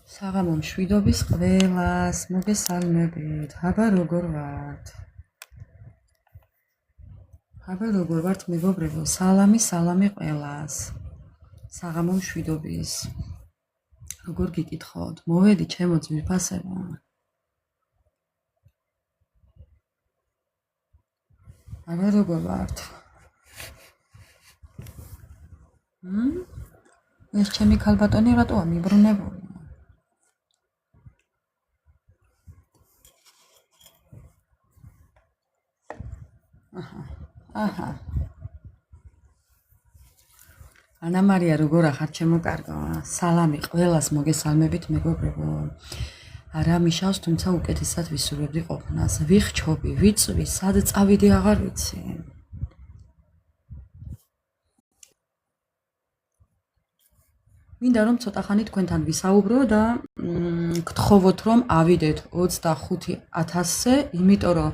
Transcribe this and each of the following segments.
საღამო მშვიდობის ყველას მოგესალმებით. აბა როგორ ვართ? მეგობრებო, სალამი ყველას. საღამო მშვიდობის. როგორ გიკითხოთ? მოვედი ჩემო ძვირფასებო. აბა როგორ ვართ? ეს ჩემი ქალბატონი რატოა მიბრუნებული? აჰა. ანა მარია როგორ ახარ ჩემო კარგო? სალამი ყველას მოგესალმებით მეგობრებო. არა მიშავს, თუმცა უკეთესად ვისურვებდი ყოფნას. ვიხჩობი, ვიწვი, სად წავიდი აღარ ვიცი. მინდა რომ ცოტა ხანი თქვენთან ვისაუბრო და გთხოვოთ რომ ავიდეთ 25,000-ზე, იმიტომ რომ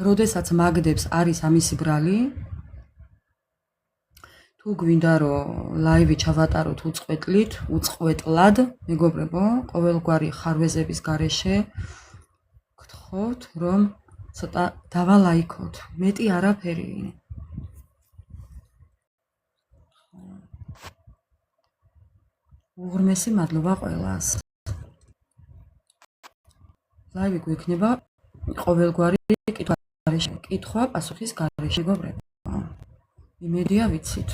როდესაც მაგდებს არის ამისი ბრალი, თუ გვინდა რომ ლაივი ჩავატაროთ უწყვეტლად, მეგობრებო, ყოველგვარი ხარვეზების გარეშე გთხოვთ რომ ცოტა დავალაიქოთ, მეტი არაფერი. უღრმესი მადლობა ყველას. ლაივი გვექნება ყოველგვარი კითხვა პასუხის გარეშე, მეგობრებო. იმედია ვიცით.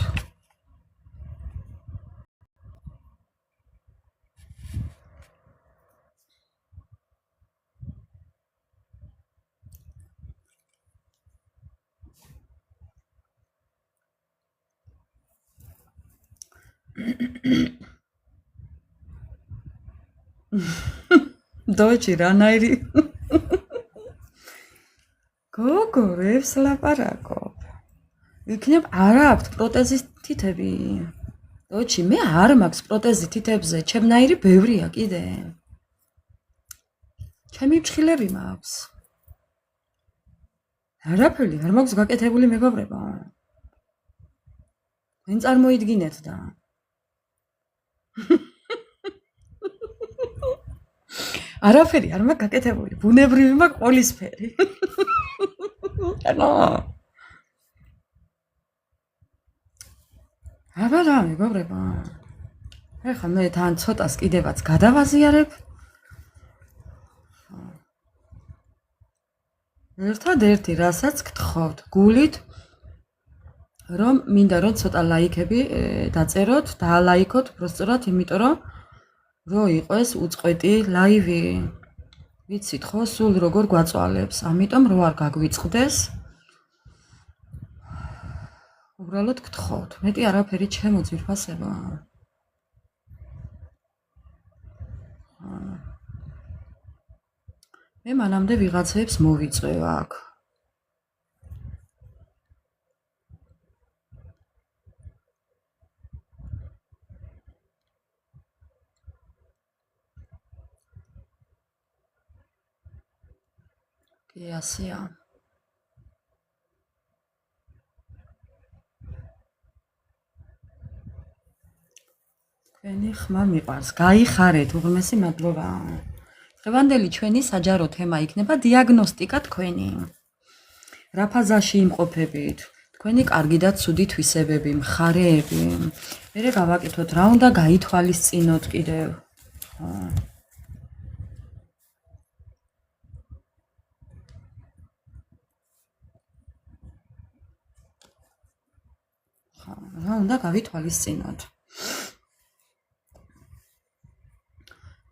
დოჭი რანაირი გოგო რევს ლაპარაკობ. იქნებ არა აქვთ პროტეზის თითები. დოჭი მე არ მაქვს პროტეზი თითებზე, ჩემნაირი ბევრია კიდე. ჩემი ფრთხილები მაქვს. არაფერი არ მაქვს გაკეთებული მეგობრებო. ვინ წარმოიდგინეთ და არაფერი არ მაქვს გაკეთებული, ბუნებრივი მაქვს ყველისფერი. აბა რა მეგობრებო. ეხლა მე თან ცოტას კიდევაც გადავაზიარებ. ერთადერთი რასაც გთხოვთ გულით რომ მინდა რომ ცოტა ლაიქები დაწეროთ, დაალაიქოთ პროსტორად, იმიტომ რომ იყოს უწყვეტი ლაივი. ვიცით ხო, სულ როგორ გვაწვალებს, ამიტომ რო არ გაგვიწყდეს. უბრალოდ გთხოვთ, მეტი არაფერი ჩემო ძვირფასებო. მე მანამდე ვიღაცებს მოვიწვევ აქ. კი ასეა. თქვენი ხმა მიყვარს. გაიხარეთ, უღრმესი მადლობა. დღევანდელი ჩვენი საჯარო თემა იქნება დიაგნოსტიკა თქვენი. რა ფაზაში იმყოფებით? თქვენი კარგი და ცუდი თვისებები, მხარეები. მერე გავაკეთოთ, რა უნდა გაითვალისწინოთ კიდევ. რა უნდა გავითვალისწინოთ.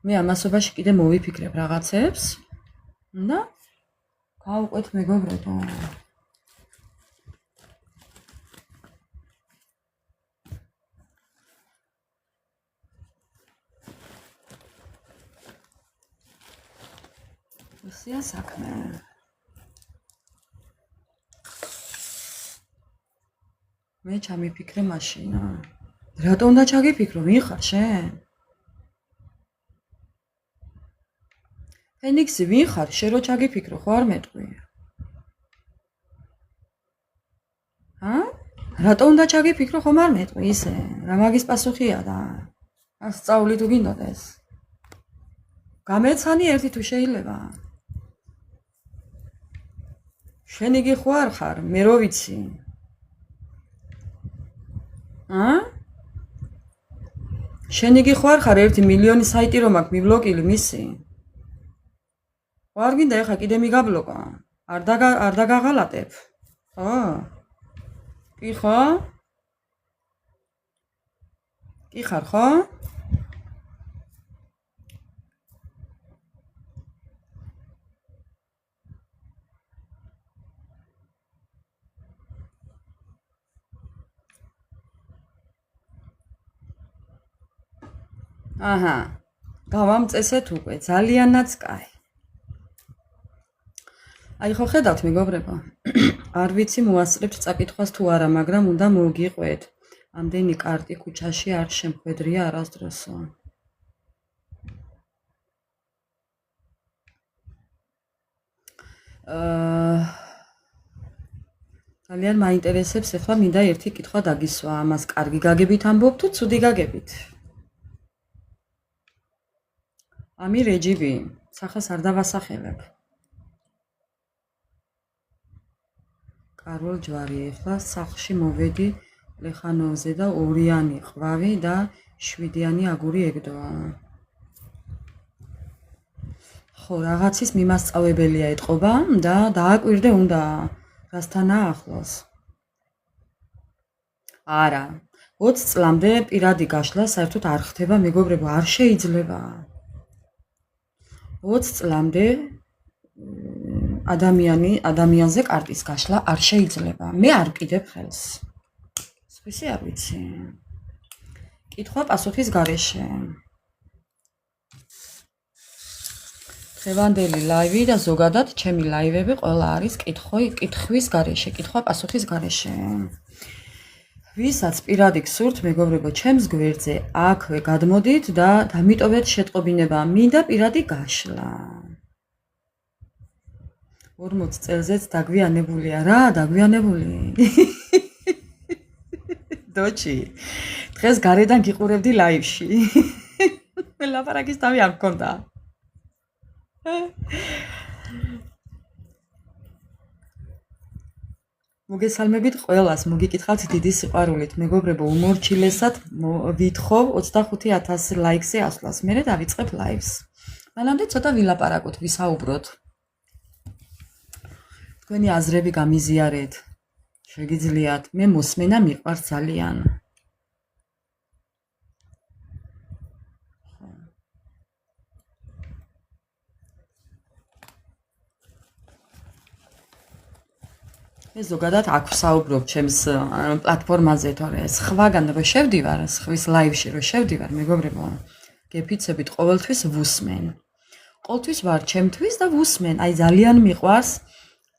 მე ამასობაში კიდე მოვიფიქრებ რაღაცებს და გავუყვეთ მეგობრებო. ისია საქმე. მე ჩამიფიქრე მაშინ. რატო უნდა ჩაგიფიქრო? ვინ ხარ შენ? ფენიქსი ვინ ხარ? შენ რო ჩაგიფიქრო, ხო არ მეტყვი? რატო უნდა ჩაგიფიქრო, ხომ არ მეტყვი ისე? რა მაგის პასუხია და? ასწავლი თუ გინდოდეს. გამეცანი ერთი თუ შეიძლება. შენ იგი ხო არ ხარ, მე რო ვიცი. შენ იგი ხო არ ხარ 1 მილიონი საიტი რომ აქვს მიბლოკილი მისი? არ გინდა ეხა კიდე მიგაბლოკა? არ დაგაღალატებ? ხო? კი ხო? კი ხარ ხო? აჰა. გავამწესეთ უკვე, ძალიანაც კაი. აი ხო ხედავთ მეგობრებო? არ ვიცი მოასწრებთ წაკითხვას თუ არა, მაგრამ უნდა მოგიყვეთ. ამდენი კარტი ქუჩაში არ შემხვედრია არასდროსო. ძალიან მაინტერესებს ახლა მინდა ერთი კითხვა დაგისვა, ამას კარგი გაგებით ამბობ თუ ცუდი გაგებით? ამი რეჯიბი, სახეს არ დავასახელებ. კაროლ ჯვარი, ახლა სახლში მოვედი ლეხანოზე და 2-იანი ყვავი და 7-იანი აგური ეგდოა. ხო, რაღაცის მიმასწავებელია ეთყობა და დააკვირდე უნდა რასთანაა ახლოს. არა, 20 წლამდე პირადი გაშლა საერთოდ არ ხდება, მეგობრებო, არ შეიძლება. 20 წლამდე ადამიანზე კარტის გაშლა არ შეიძლება. მე არ ვკიდებ ხელს. სხვისი არ ვიცი. კითხვა პასუხის გარეშე. დღევანდელი ლაივი და ზოგადად ჩემი ლაივები ყველა არის კითხვის გარეშე, კითხვა პასუხის გარეშე. ვისაც პირადი გსურთ, მეგობრებო, ჩემს გვერდზე აქვე გადმოდით და დამიტოვეთ შეტყობინება, მინდა პირადი გაშლა. 40 წელზეც დაგვიანებულია რა, დაგვიანებული. დოჩი, დღეს გარედან გიყურებდი ლაივში. ლაპარაკის თავი არ მქონდა. მოგესალმებით ყველას, მოგიკითხავთ დიდი სიყვარულით, მეგობრებო, უმორჩილესად ვითხოვ 25,000 ლაიქზე ასვლას. მერე დავიწყებ ლაივს. მანამდე ცოტა ვილაპარაკოთ, ვისაუბროთ. თქვენი აზრები გამიზიარეთ. შეგიძლიათ, მე მოსმენა მიყვარს ძალიან. მე ზოგადად აქ ვსაუბრობ ჩემს პლატფორმაზე, თორე სხვაგან რო შევდივარ, სხვის ლაივში რო შევდივარ, მეგობრებო, გეფიცებით ყოველთვის ვუსმენ. ყოველთვის ვარ ჩემთვის და ვუსმენ, აი ძალიან მიყვარს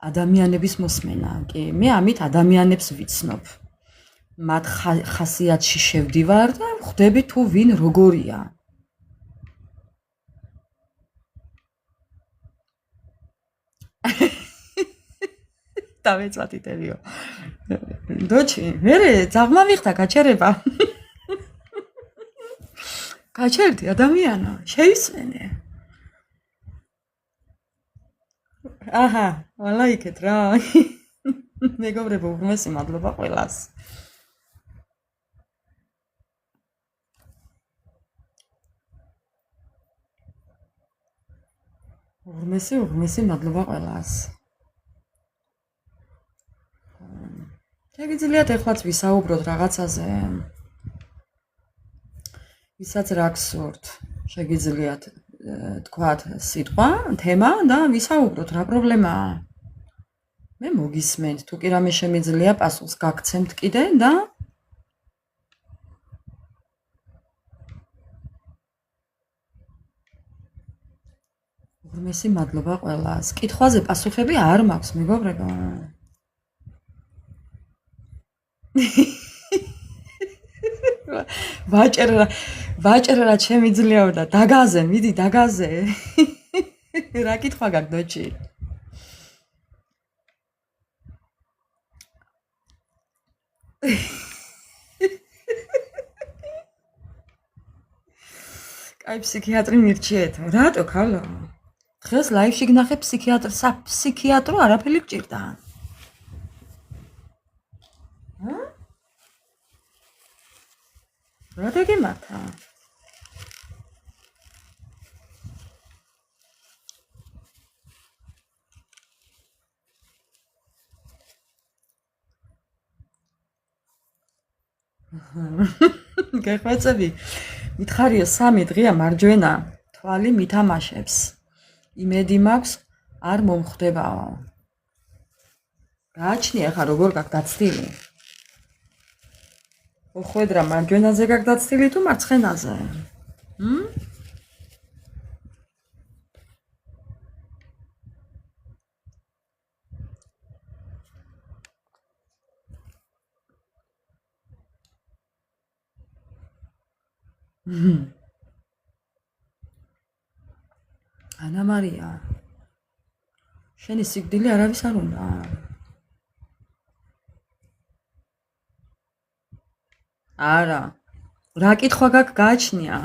ადამიანების მოსმენა. კი, მე ამით ადამიანებს ვიცნობ. მათ ხასიათში შევდივარ და ხვდები თუ ვინ როგორია. დავეწვათიტებიო. დოჩი, მერე ძაღლმა მიხდა გაჩერება. გაჩერდი ადამიანო, შეისვენე. აჰა, ლაიქეთ რა. მეგობრებო, უმეტესი მადლობა ყველას. უმეტესი მადლობა ყველას. შეგიძლიათ ეხლაც ვისაუბროთ რაღაცაზე. ვისაც რა გსურთ, შეგიძლიათ თქვათ სიტყვა, თემა და ვისაუბროთ, რა პრობლემაა. მე მოგისმენთ, თუ კი რამე შემიძლია პასუხს გაგცემთ კიდე და უმეტესი მადლობა ყველას. კითხვაზე პასუხები არ მაქვს, მეგობრებო. ვაჭერა შემიძლიაოდა დაგაზე, მიდი დაგაზე. რა კითხვა გაქვს დოჩი? კაი ფსიქიატრი მირჩიეთ. რატო ქალო? დღეს ლაივში გნახე ფსიქიატრს, ფსიქიატრო არაფერი გჭირდა. რა დაგემართა? გეხვეწები. მითხარიო 3 დღეა მარჯვენა თვალი მითამაშებს. იმედი მაქვს არ მომხდებაო. გააჩნია ხა როგორ გაქვს დაცდილი? ოხვედრა მარჯვენაზე გაქვს დაცდილი თუ მარცხენაზე? ანა მარია. შენი სიკვდილი არავის არ უნდა. არა. რა კითხვა გაქვს გააჩნია?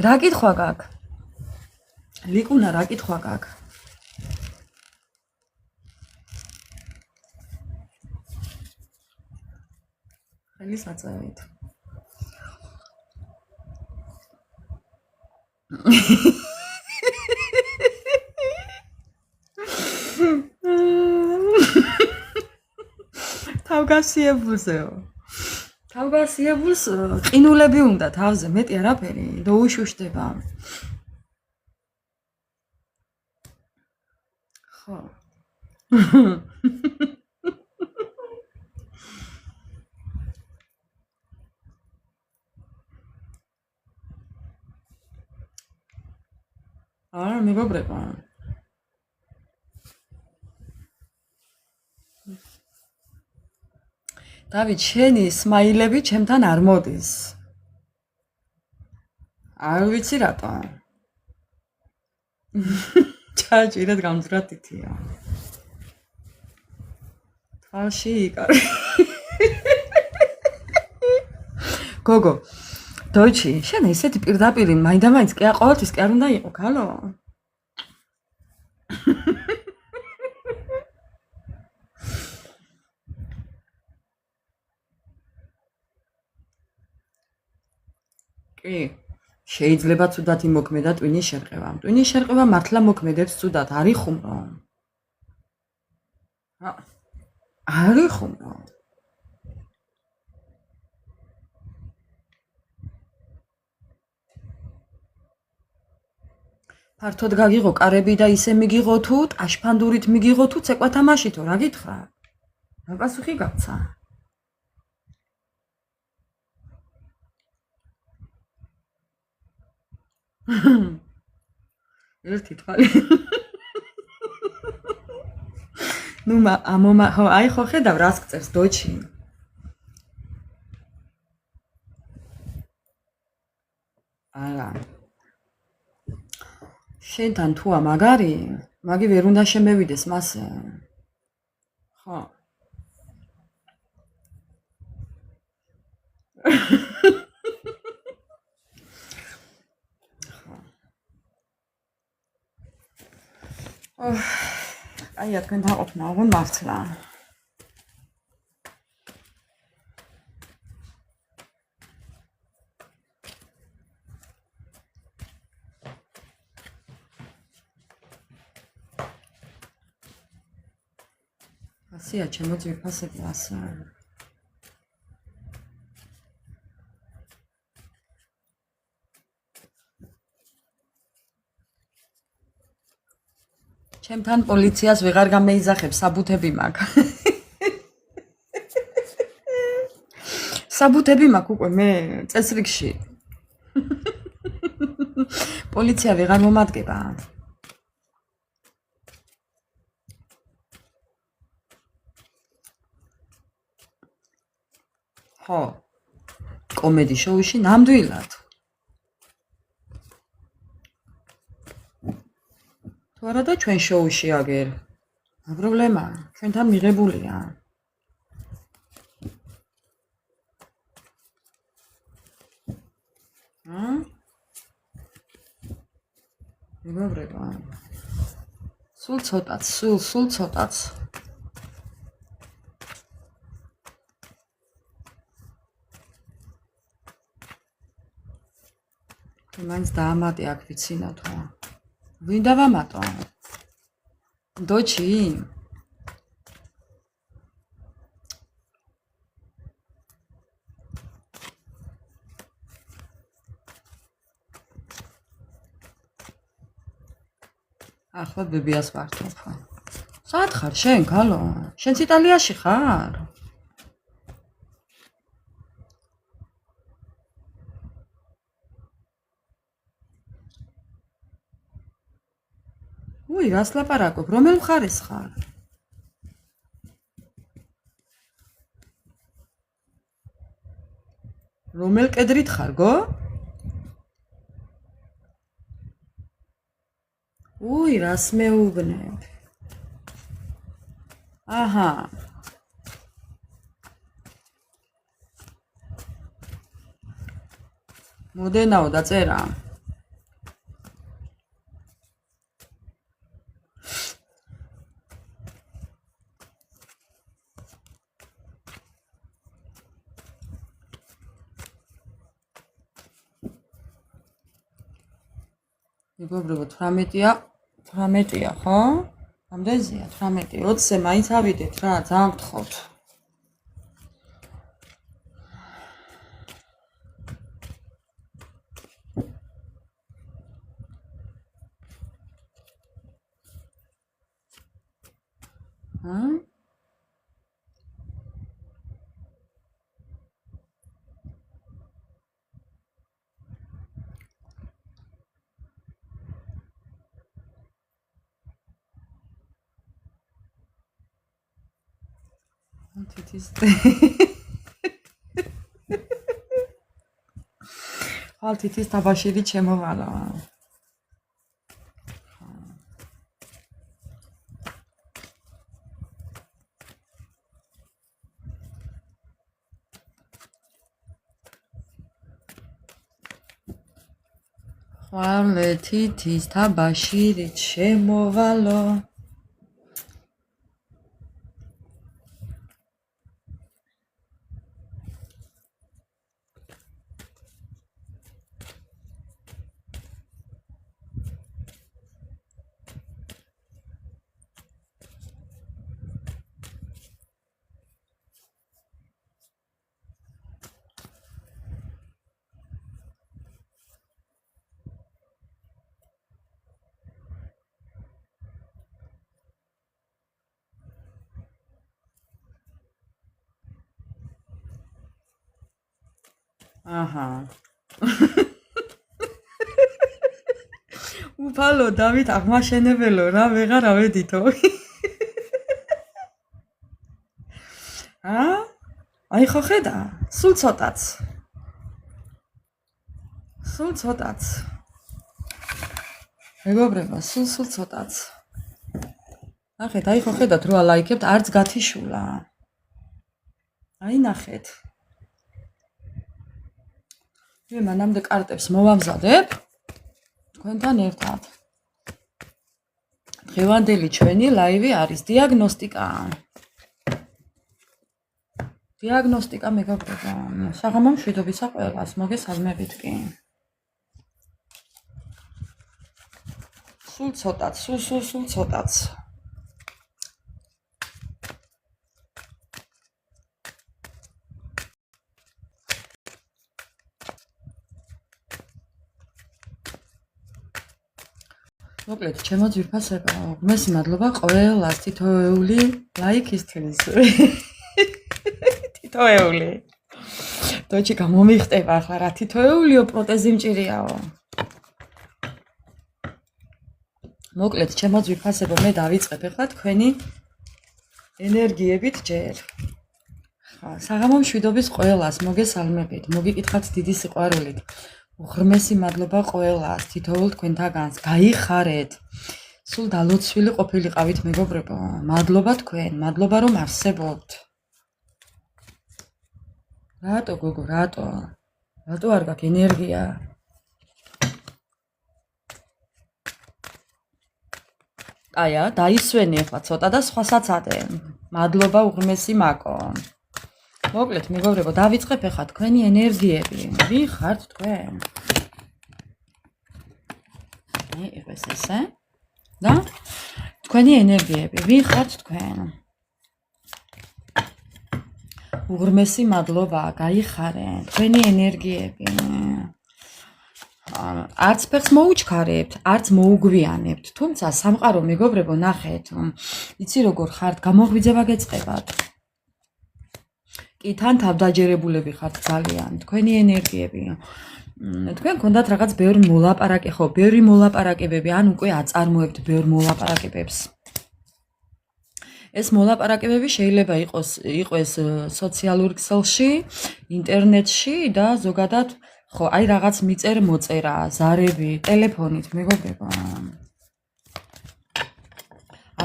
რა კითხვა გაქვს? ლიკუნა რა კითხვა გაქვს? ხელის აწევით. თავგასიებულზეო. თავგასიებულს ყინულები უნდა თავზე, მეტი არაფერი, დაუშუშდება. ხო. არა, მეგობრებო. დავით, შენი სმაილები ჩემთან არ მოდის. არ ვიცი რატო. ჩაჭირეთ გამძრათითია. თვალში იკარე. გოგო, დოიჩი, შენ ესეთი პირდაპირი მაინდა-მაინც კი აყოლთვის კი არ უნდა იყო, ქალო? კი, შეიძლება ცუდად იმოქმედა ტვინის შერყევა. ტვინის შერყევა მართლა მოქმედებს ცუდად, არ იხუმრო. არ იხუმრო. ფართოდ გაგიღო კარები და ისე მიგიღო თუ ტაშფანდურით მიგიღო თუ ცეკვა თამაშითო, რა გითხრა? რა პასუხი გაცა? ერთი თვალი. ნუ ხო, აი ხო ხედავ რას გწერს დოჩი. არა. შენთან თუა მაგარი, მაგი ვერ უნდა შემევიდეს მასე. ხო. აი თქვენ დაყოფნა აღონ მართლა. ასია ჩემო ძვირფასები ასე. ჩემთან პოლიციას ვეღარ გამეიძახებს, საბუთები მაქვს. საბუთები მაქვს უკვე მე წესრიგში. პოლიცია ვეღარ მომადგება. ხო. კომედი შოუში ნამდვილად. თუ არა და ჩვენ შოუში აგერ. პრობლემა, ჩვენთან მიღებულია. მეგობრებო, სულ ცოტაც, სულ ცოტაც. მაინც დაამატე აქ ვიცინათო. ვინ დავამატო? დოჩი? ახლა ბებიას ვართობ. საათ ხარ შენ, გალო? შენც იტალიაში ხარ? უი, რას ლაპარაკობ? რომელ მხარეს ხარ? რომელ კედრით ხარ, გო? უი, რას მეუბნებ? აჰა. მოდენაო დაწერა. მეგობრებო, 18-ია, ხო? ამდენზეა 18, 20-ზე მაინც ავიდეთ რა, ძალიან გთხოვთ. თითის თაბაშირი ჩემოვალა. ხვალე თითის თაბაშირი ჩემოვალო. აჰა. უფალო დავით აღმაშენებელო რა ვეღარ ავედითო. აი ხო ხედა, სულ ცოტაც. მეგობრებო, სულ ცოტაც. ნახეთ, აი ხო ხედათ რო ალაიქებთ, არც გათიშულა. აი ნახეთ. მე მანამდე კარტებს მოვამზადებ თქვენთან ერთად. დღევანდელი ჩვენი ლაივი არის დიაგნოსტიკა. დიაგნოსტიკა მეგობრებო, საღამო მშვიდობისა ყველას, მოგესალმებით კი. სულ ცოტაც, სულ ცოტაც. მოკლედ, ჩემო ძვირფასებო, ღვთის მადლობა ყველას თითოეული ლაიქისთვის. თითოეული. დოჩი გამომიხტება ახლა რა თითოეულიო პროტეზი მჭირიაო. მოკლედ, ჩემო ძვირფასებო, მე დავიწყებ ახლა თქვენი ენერგიებით ჯერ. საღამო მშვიდობის ყველას, მოგესალმებით, მოგიკითხათ დიდი სიყვარულით. უღრმესი მადლობა ყველას, თითოეულ თქვენთაგანს, გაიხარეთ. სულ დალოცვილი ყოფილიყავით მეგობრებო. მადლობა თქვენ, მადლობა რომ არსებობთ. რატო გოგო, რატო არ გაქვს ენერგია? აია, დაისვენი ახლა ცოტა და სხვასაც ადე. მადლობა უღმესი მაკო. მოკლედ, მეგობრებო, დავიწყებ ახლა თქვენი ენერგიები. ვინ ხართ თქვენ? იღეს ესე. და თქვენი ენერგიები. ვინ ხართ თქვენ? უღმესი მადლობა, გაიხარეთ. თქვენი ენერგიები. არც ფეხს მოუჩქარებთ, არც მოუგვიანებთ. თუმცა სამყარო მეგობრებო, ნახეთ. იცი როგორ ხართ, გამოღვიძება გეწყებათ. კი თან თავდაჯერებულები ხართ ძალიან. თქვენი ენერგიები. თქვენ გქონდათ რაღაც ბევრი მოლაპარაკე, ხო, ბევრი მოლაპარაკებები, ან უკვე აწარმოებთ ბევრ მოლაპარაკებებს. ეს მოლაპარაკებები შეიძლება იყოს სოციალურ ქსელში, ინტერნეტში და ზოგადად ხო, აი რაღაც მიწერ მოწერა, ზარები, ტელეფონით, მეგობრებო.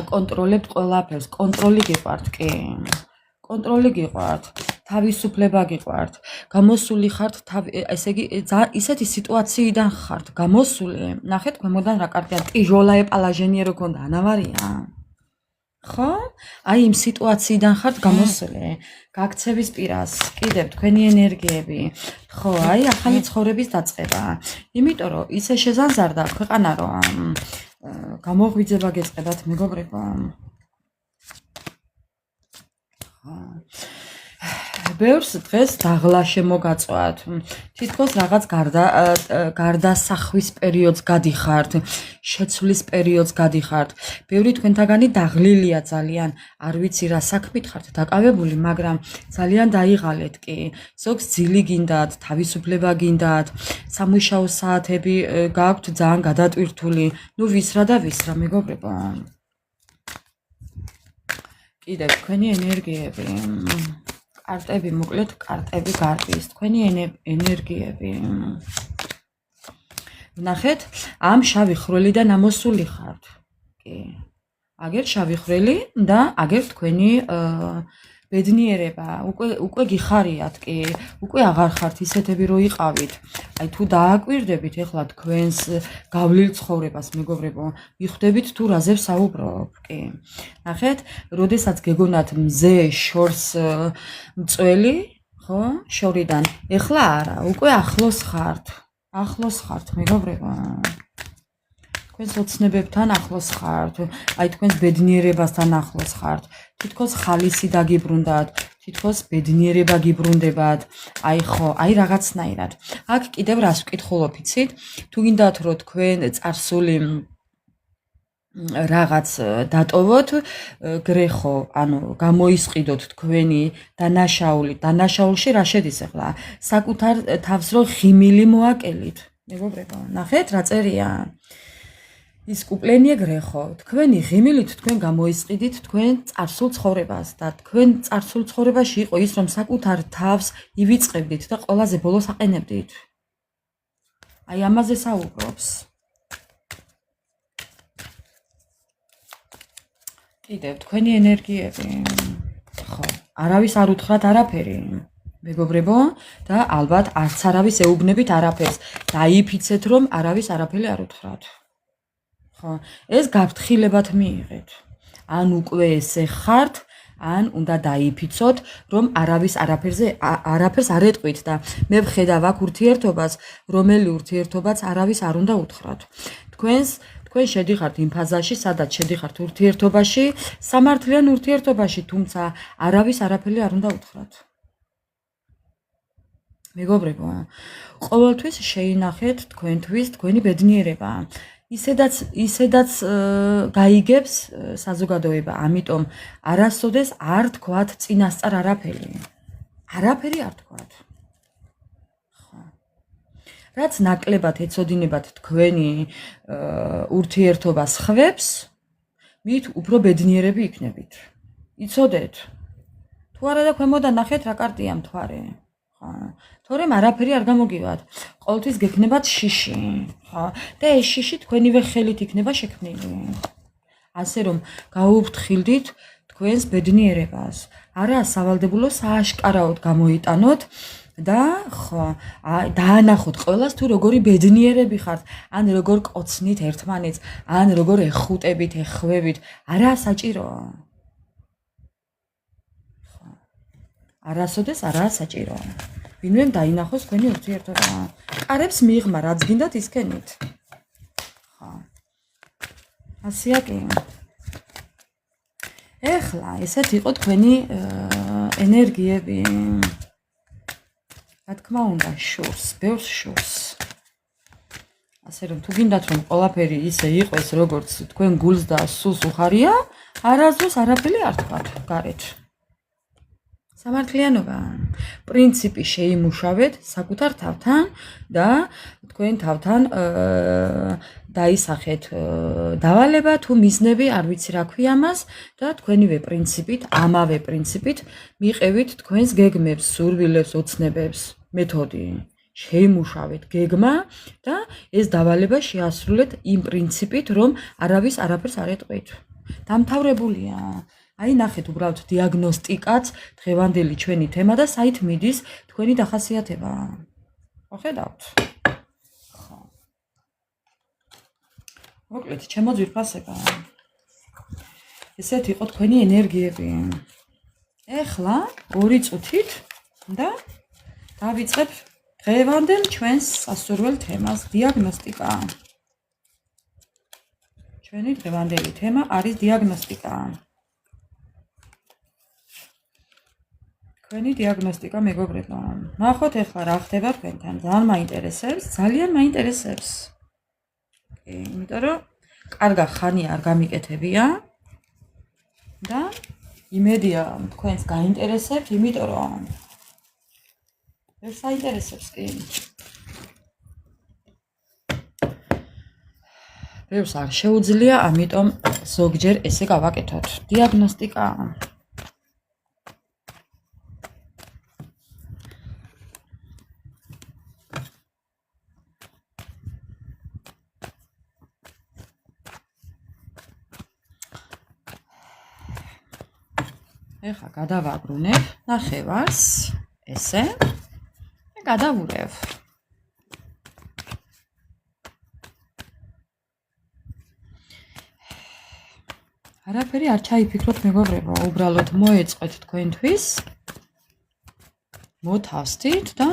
აკონტროლებთ ყველაფერს, კონტროლი გიყვართ, კი. კონტროლი გიყვართ, თავისუფლება გიყვართ, გამოსული ხართ, ესე იგი, ისეთი სიტუაციიდან ხართ, გამოსული. ნახეთ, ქვემოდან რა კარტია, ტიჟოლაე პალაჟენიერო გონდა, ანავარია. ხო? აი იმ სიტუაციიდან ხართ გამოსული. გაქცევის პირას, კიდევ თქვენი ენერგიები. ხო, აი ახალი ცხოვრების დაწყება. იმიტომ რომ ისე შეზანზარდა ქვეყანა, რომ გამოღვიძება გეწყებათ მეგობრებო. ბევრს დღეს დაღლა შემოგაწვათ. თითქოს რაღაც გარდასახვის პერიოდს გადიხართ, შეცვლის პერიოდს გადიხართ. ბევრი თქვენთაგანი დაღლილია ძალიან. არ ვიცი რა საქმით ხართ დაკავებული, მაგრამ ძალიან დაიღალეთ კი. ზოგს ძილი გინდათ, თავისუფლება გინდათ, სამუშაო საათები გაქვთ ძალიან გადატვირთული. ნუ ვისრა და ვისრა მეგობრებო. კიდევ თქვენი ენერგიები. კარტები, მოკლედ კარტები გარბის, თქვენი ენერგიები. ნახეთ, ამ შავი ხვრელიდან ამოსული ხართ. კი. აგერ შავი ხვრელი და აგერ თქვენი ბედნიერება. უკვე გიხარიათ, კი. უკვე აღარ ხართ ისეთები რო იყავით. აი თუ დააკვირდებით ეხლა თქვენს გავლილ ცხოვრებას, მეგობრებო, მიხვდებით თუ რაზე ვსაუბრობ, კი. ნახეთ, როდესაც გეგონათ მზე შორს მწველი, ხო? შორიდან. ეხლა არა, უკვე ახლოს ხართ. ახლოს ხართ, მეგობრებო. თქვენს ოცნებებთან ახლოს ხართ. აი თქვენს ბედნიერებასთან ახლოს ხართ. თითქოს ხალისი დაგიბრუნდათ, თითქოს ბედნიერება გიბრუნდებათ. აი ხო, აი რაღაცნაირად. აქ კიდევ რას ვკითხულობ, იცით? თუ გინდათ რომ თქვენ წარსული რაღაც დატოვოთ, გრეხო, ანუ გამოისყიდოთ თქვენი დანაშაული. დანაშაულში რა შედის ახლა? საკუთარ თავს რო ხიმილი მოაკელით. მეგობრებო, ნახეთ რა წერია? ის კუპლენია გრეხო, თქვენი ღიმილით თქვენ გამოისყიდით თქვენ წარსულ ცხოვრებას და თქვენ წარსულ ცხოვრებაში იყო ის, რომ საკუთარ თავს ივიწყებდით და ყველაზე ბოლოს აყენებდით. აი ამაზე საუბრობს. კიდევ თქვენი ენერგიები. ხო, არავის არ უთხრათ არაფერი. მეგობრებო, და ალბათ არც არავის ეუბნებით არაფერს. დაიფიცეთ, რომ არავის არაფერი არ უთხრათ. ხო, ეს გაფრთხილებად მიიღეთ. ან უკვე ესე ხართ, ან უნდა დაიფიცოთ, რომ არავის არაფერს არ ეტყვით და მე ვხედავ აქ ურთიერთობას, რომელი ურთიერთობაც არავის არ უნდა უთხრათ. თქვენ შედიხართ იმ ფაზაში, სადაც შედიხართ ურთიერთობაში, სამართლიან ურთიერთობაში, თუმცა არავის არაფერი არ უნდა უთხრათ. მეგობრებო, ყოველთვის შეინახეთ თქვენთვის თქვენი ბედნიერება. ისედაც გაიგებს საზოგადოება, ამიტომ არასოდეს არ თქვათ წინასწარ არაფერი. არაფერი არ თქვათ. ხო. რაც ნაკლებად ეცოდინებათ თქვენი ურთიერთობა სხვებს, მით უფრო ბედნიერები იქნებით. იცოდეთ? თუ არა და ქვემოდან ნახეთ რა კარტია მთვარე. თორემ არაფერი არ გამოგივათ. ყოველთვის გექნებათ შიში, ხო? და ეს შიში თქვენივე ხელით იქნება შექმნილი. ასე რომ გაუფრთხილდით თქვენს ბედნიერებას. არა სავალდებულო სააშკარაოდ გამოიტანოთ და ხო, დაანახოთ ყველას თუ როგორი ბედნიერები ხართ, ან როგორ კოცნით ერთმანეთს, ან როგორ ეხუტებით, ეხვევით, არა საჭიროა. არასოდეს არაა საჭიროა. ვინმე დაინახოს თქვენი ურთიერთობა. კარებს მიღმა, რაც გინდათ ისქენით. ხო. ასეა კი. ეხლა ესეთ იყო თქვენი ენერგიები. რა თქმა უნდა, შურს, ბევრს შურს. ასე რომ თუ გინდათ რომ ყველაფერი ისე იყოს, როგორც თქვენ გულს და სულს უხარია, არასდროს არაფერი არ თქვათ გარეთ. სამართლიანობა, პრინციპი შეიმუშავეთ საკუთარ თავთან და თქვენ თავთან დაისახეთ დავალება თუ მიზნები, არ ვიცი რა ქვია მას და თქვენივე პრინციპით, ამავე პრინციპით მიყევით თქვენს გეგმებს, სურვილებს, ოცნებებს, მეთოდი. შეიმუშავეთ გეგმა და ეს დავალება შეასრულეთ იმ პრინციპით, რომ არავის არაფერს არ ეტყვით. დამთავრებულია. აი ნახეთ უბრალოდ დიაგნოსტიკაც დღევანდელი ჩვენი თემა და საით მიდის თქვენი დახასიათება. ხო ხედავთ? ხო. მოკლედ, ჩემო ძვირფასება. ესეთ იყო თქვენი ენერგიები. ეხლა 2 წუთით და დავიწყებ დღევანდელ ჩვენს სასურველ თემას დიაგნოსტიკა. ჩვენი დღევანდელი თემა არის დიაგნოსტიკა. თქვენი დიაგნოსტიკა მეგობრებო. ნახოთ ეხლა რა ხდება თქვენთან. ძალიან მაინტერესებს, ძალიან მაინტერესებს. იმიტომ რომ კარგა ხანი არ გამიკეთებია და იმედია თქვენს გაინტერესებთ, იმიტომ რომ ეს საინტერესებს კი. ბევრს არ შეუძლია, ამიტომ ზოგჯერ ესე გავაკეთოთ. დიაგნოსტიკა. ეხლა გადავაბრუნებ ნახევარს, ესე და გადავურევ. არაფერი არ ჩაიფიქროთ მეგობრებო, უბრალოდ მოეწყეთ თქვენთვის. მოთავსდით და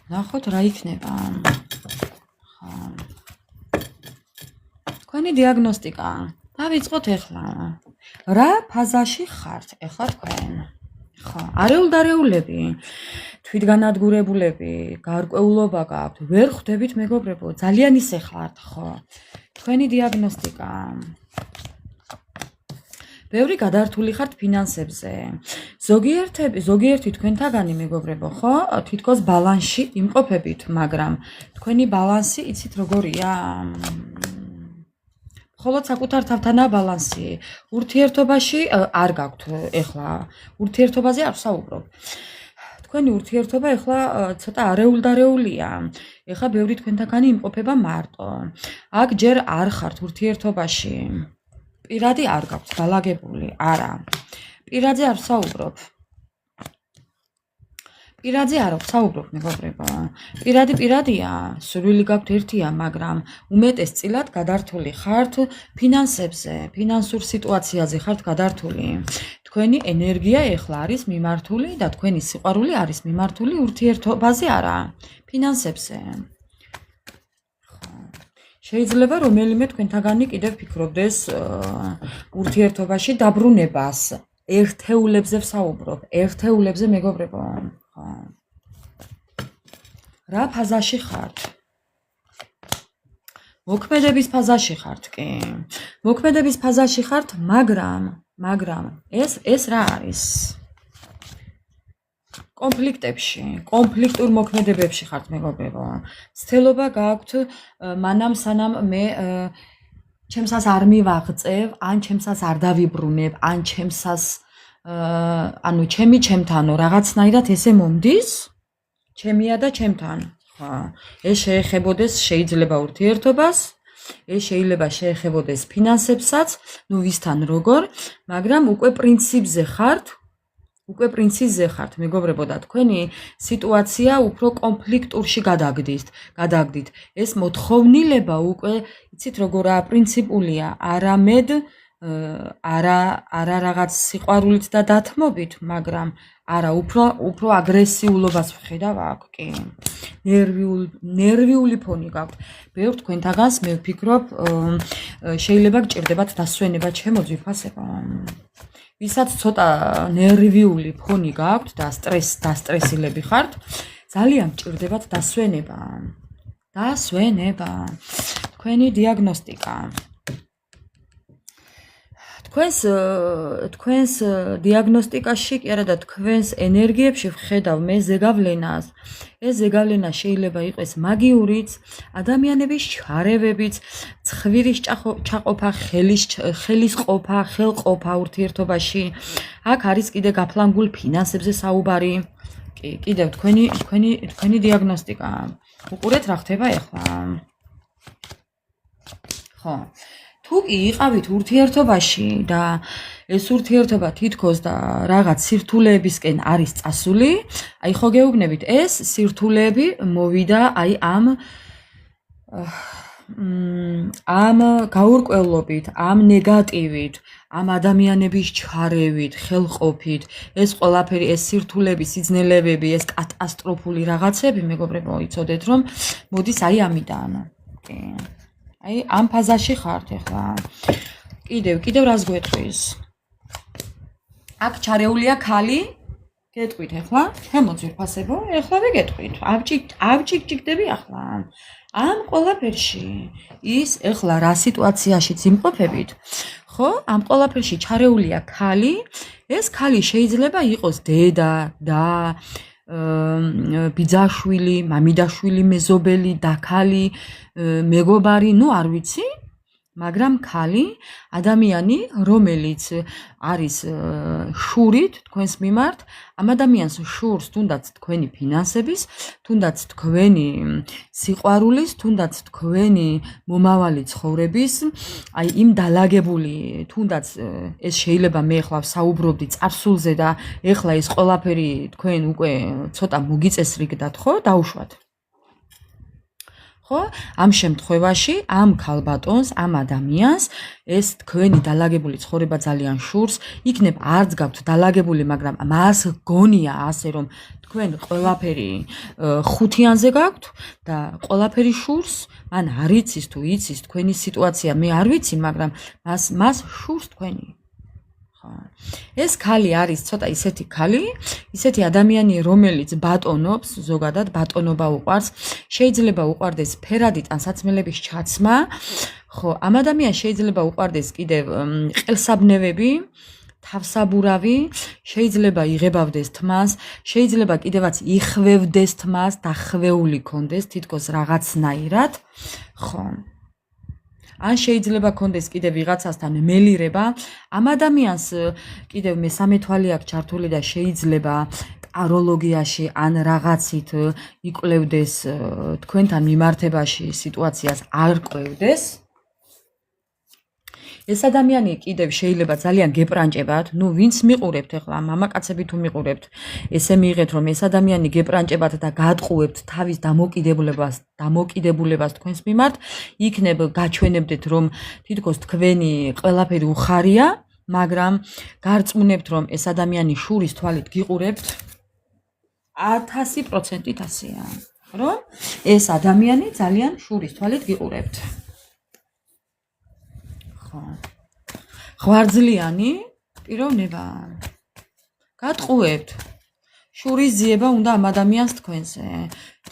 ნახოთ რა იქნება. ხო. თქვენი დიაგნოსტიკა. დავიწყოთ ეხლა. რა ფაზაში ხართ ეხლა თქვენ? ხო, არეულდარეულები, თვითგანადგურებულები, გარკვეულობა გაქვთ, ვერ ხვდებით მეგობრებო, ძალიან ისე ხართ, ხო? თქვენი დიაგნოსტიკა. ბევრი გადართული ხართ ფინანსებზე. ზოგიერთი თქვენთაგანი მეგობრებო, ხო, თითქოს ბალანსში იმყოფებით, მაგრამ თქვენი ბალანსი იცით როგორია? მხოლოდ საკუთარ თავთანაა ბალანსი. ურთიერთობაში არ გაქვთ ეხლა. ურთიერთობაზე არ ვსაუბრობ. თქვენი ურთიერთობა ეხლა ცოტა არეულდარეულია. ეხლა ბევრი თქვენთაგანი იმყოფება მარტო. აქ ჯერ არ ხართ ურთიერთობაში. პირადი არ გაქვთ დალაგებული, არა. პირადზე არ ვსაუბრობ. პირადზე არ ვსაუბრობ მეგობრებო. პირადია, სურვილი გაქვთ ერთია, მაგრამ უმეტესწილად გადართული ხართ ფინანსებზე, ფინანსურ სიტუაციაზე ხართ გადართული. თქვენი ენერგია ეხლა არის მიმართული და თქვენი სიყვარული არის მიმართული ურთიერთობაზე არა, ფინანსებზე. შეიძლება რომელიმე თქვენთაგანი კიდევ ფიქრობდეს ურთიერთობაში დაბრუნებას. ერთეულებზე ვსაუბრობ, ერთეულებზე მეგობრებო. რა ფაზაში ხართ? მოქმედების ფაზაში ხართ კი. მოქმედების ფაზაში ხართ, მაგრამ ეს რა არის? კონფლიქტებში, კონფლიქტურ მოქმედებებში ხართ მეგობრებო. ცდილობა გაქვთ მანამ სანამ მე ჩემსას არ მივაღწევ, ან ჩემსას არ დავიბრუნებ, ან ჩემსას ანუ ჩემთანო რაღაცნაირად ესე მომდის, ჩემია და ჩემთან. ხო, ეს შეეხებოდეს შეიძლება ურთიერთობას, ეს შეიძლება შეეხებოდეს ფინანსებსაც, ნუ ვისთან როგორ, მაგრამ უკვე პრინციპზე ხართ, უკვე პრინცისზე ხართ, მეგობრებო და თქვენი სიტუაცია უფრო კონფლიქტურში გადაგდით. ეს მოთხოვნილება უკვე, იცით როგორაა პრინციპულია, არამედ არა რაღაც სიყვარულით და დათმობით, მაგრამ არა უფრო აგრესიულობას ვხედავ აქ, კი. ნერვიული ფონი გაქვთ. ბევრ თქვენთაგანს მე ვფიქრობ, შეიძლება გჭირდებათ დასვენება ჩემო ძვირფასებო. ვისაც ცოტა ნერვიული ფონი გაქვთ და დასტრესილები ხართ, ძალიან გჭირდებათ დასვენება. თქვენი დიაგნოსტიკა. თქვენს დიაგნოსტიკაში კი არა და თქვენს ენერგიებში ვხედავ მე ზეგავლენას. ეს ზეგავლენა შეიძლება იყოს მაგიურიც, ადამიანების ჩარევებიც, ცხვირის ჩაყოფა, ხელის ყოფა, ხელყოფა ურთიერთობაში. აქ არის კიდე გაფლანგულ ფინანსებზე საუბარი. კი, კიდევ თქვენი დიაგნოსტიკა. უყურეთ რა ხდება ახლა. ხო. თუ კი იყავით ურთიერთობაში და ეს ურთიერთობა თითქოს და რაღაც სირთულეებისკენ არის წასული, აი ხო გეუბნებით, ეს სირთულეები მოვიდა აი ამ გაურკვევლობით, ამ ნეგატივით, ამ ადამიანების ჩარევით, ხელყოფით, ეს ყველაფერი, ეს სირთულეები, სიძნელებები, ეს კატასტროფული რაღაცები, მეგობრებო, იცოდეთ რომ მოდის აი ამიდან. კი. აი ამ ფაზაში ხართ ახლა. კიდევ რას გვეტყვის? აქ ჩარეულია ქალი. გეტყვით ახლა, ჩემო ძვირფასებო, ახლა ვიგეტყვით. ავჭიქჭიქდები ახლა. ამ ყველაფერში ის ახლა რა სიტუაციაშიც იმყოფებით, ხო? ამ ყველაფერში ჩარეულია ქალი. ეს ქალი შეიძლება იყოს დედა და ბიძაშვილი, მამიდაშვილი, მეზობელი, დაქალი, მეგობარი, ნუ არ ვიცი, მაგრამ ქალი, ადამიანი, რომელიც არის შურით თქვენს მიმართ, ამ ადამიანს შურს თუნდაც თქვენი ფინანსების, თუნდაც თქვენი სიყვარულის, თუნდაც თქვენი მომავალი ცხოვრების, აი იმ დალაგებული, თუნდაც ეს შეიძლება მე ახლა საუბრობდი წარსულზე და ახლა ეს ყველაფერი თქვენ უკვე ცოტა მოგიწესრიგდათ, ხო? დაუშვათ. ხო? ამ შემთხვევაში ამ ქალბატონს, ამ ადამიანს ეს თქვენი დალაგებული ცხოვრება ძალიან შურს, იქნებ არც გაქვთ დალაგებული, მაგრამ მას გონია ასე რომ თქვენ ყველაფერი ხუთიანზე გაქვთ და ყველაფერი შურს, ან არ იცის თუ იცის თქვენი სიტუაცია, მე არ ვიცი, მაგრამ მას შურს თქვენი. ეს ქალი არის ცოტა ისეთი ქალი, ისეთი ადამიანი, რომელიც ბატონობს, ზოგადად ბატონობა უყვარს, შეიძლება უყვარდეს ფერადი ტანსაცმელების ჩაცმა, ხო, ამ ადამიანს შეიძლება უყვარდეს კიდევ ყელსაბნევები, თავსაბურავი, შეიძლება იღებავდეს თმას, შეიძლება კიდევაც იხვევდეს თმას, დახვეული კონდეს თითქოს რაღაცნაირად, ხო. ან შეიძლება კონდეს კიდევ ვიღაცასთან მელირება, ამ ადამიანს კიდევ მესამე თვალი აქვს ჩართული და შეიძლება ტაროლოგიაში ან რაღაცით იკვლევდეს თქვენთან მიმართებაში სიტუაციას არ ყვევდეს. ეს ადამიანი კიდევ შეიძლება ძალიან გეპრანჭებათ, ნუ ვინც მიყურებთ ახლა, მამაკაცები თუ მიყურებთ, ესე მიიღეთ რომ ეს ადამიანი გეპრანჭებათ და გაატყუებთ თავის დამოკიდებულებას თქვენს მიმართ, იქნებ გაჩვენებდეთ რომ თითქოს თქვენი ყველაფერი უხარია, მაგრამ გარწმუნებთ რომ ეს ადამიანი შურის თვალით გიყურებთ 1000%-ით ასეა, რომ ეს ადამიანი ძალიან შურის თვალით გიყურებთ. ღვარძლიანი პიროვნება. გატყუებთ. შურის ძიება უნდა ამ ადამიანს თქვენზე.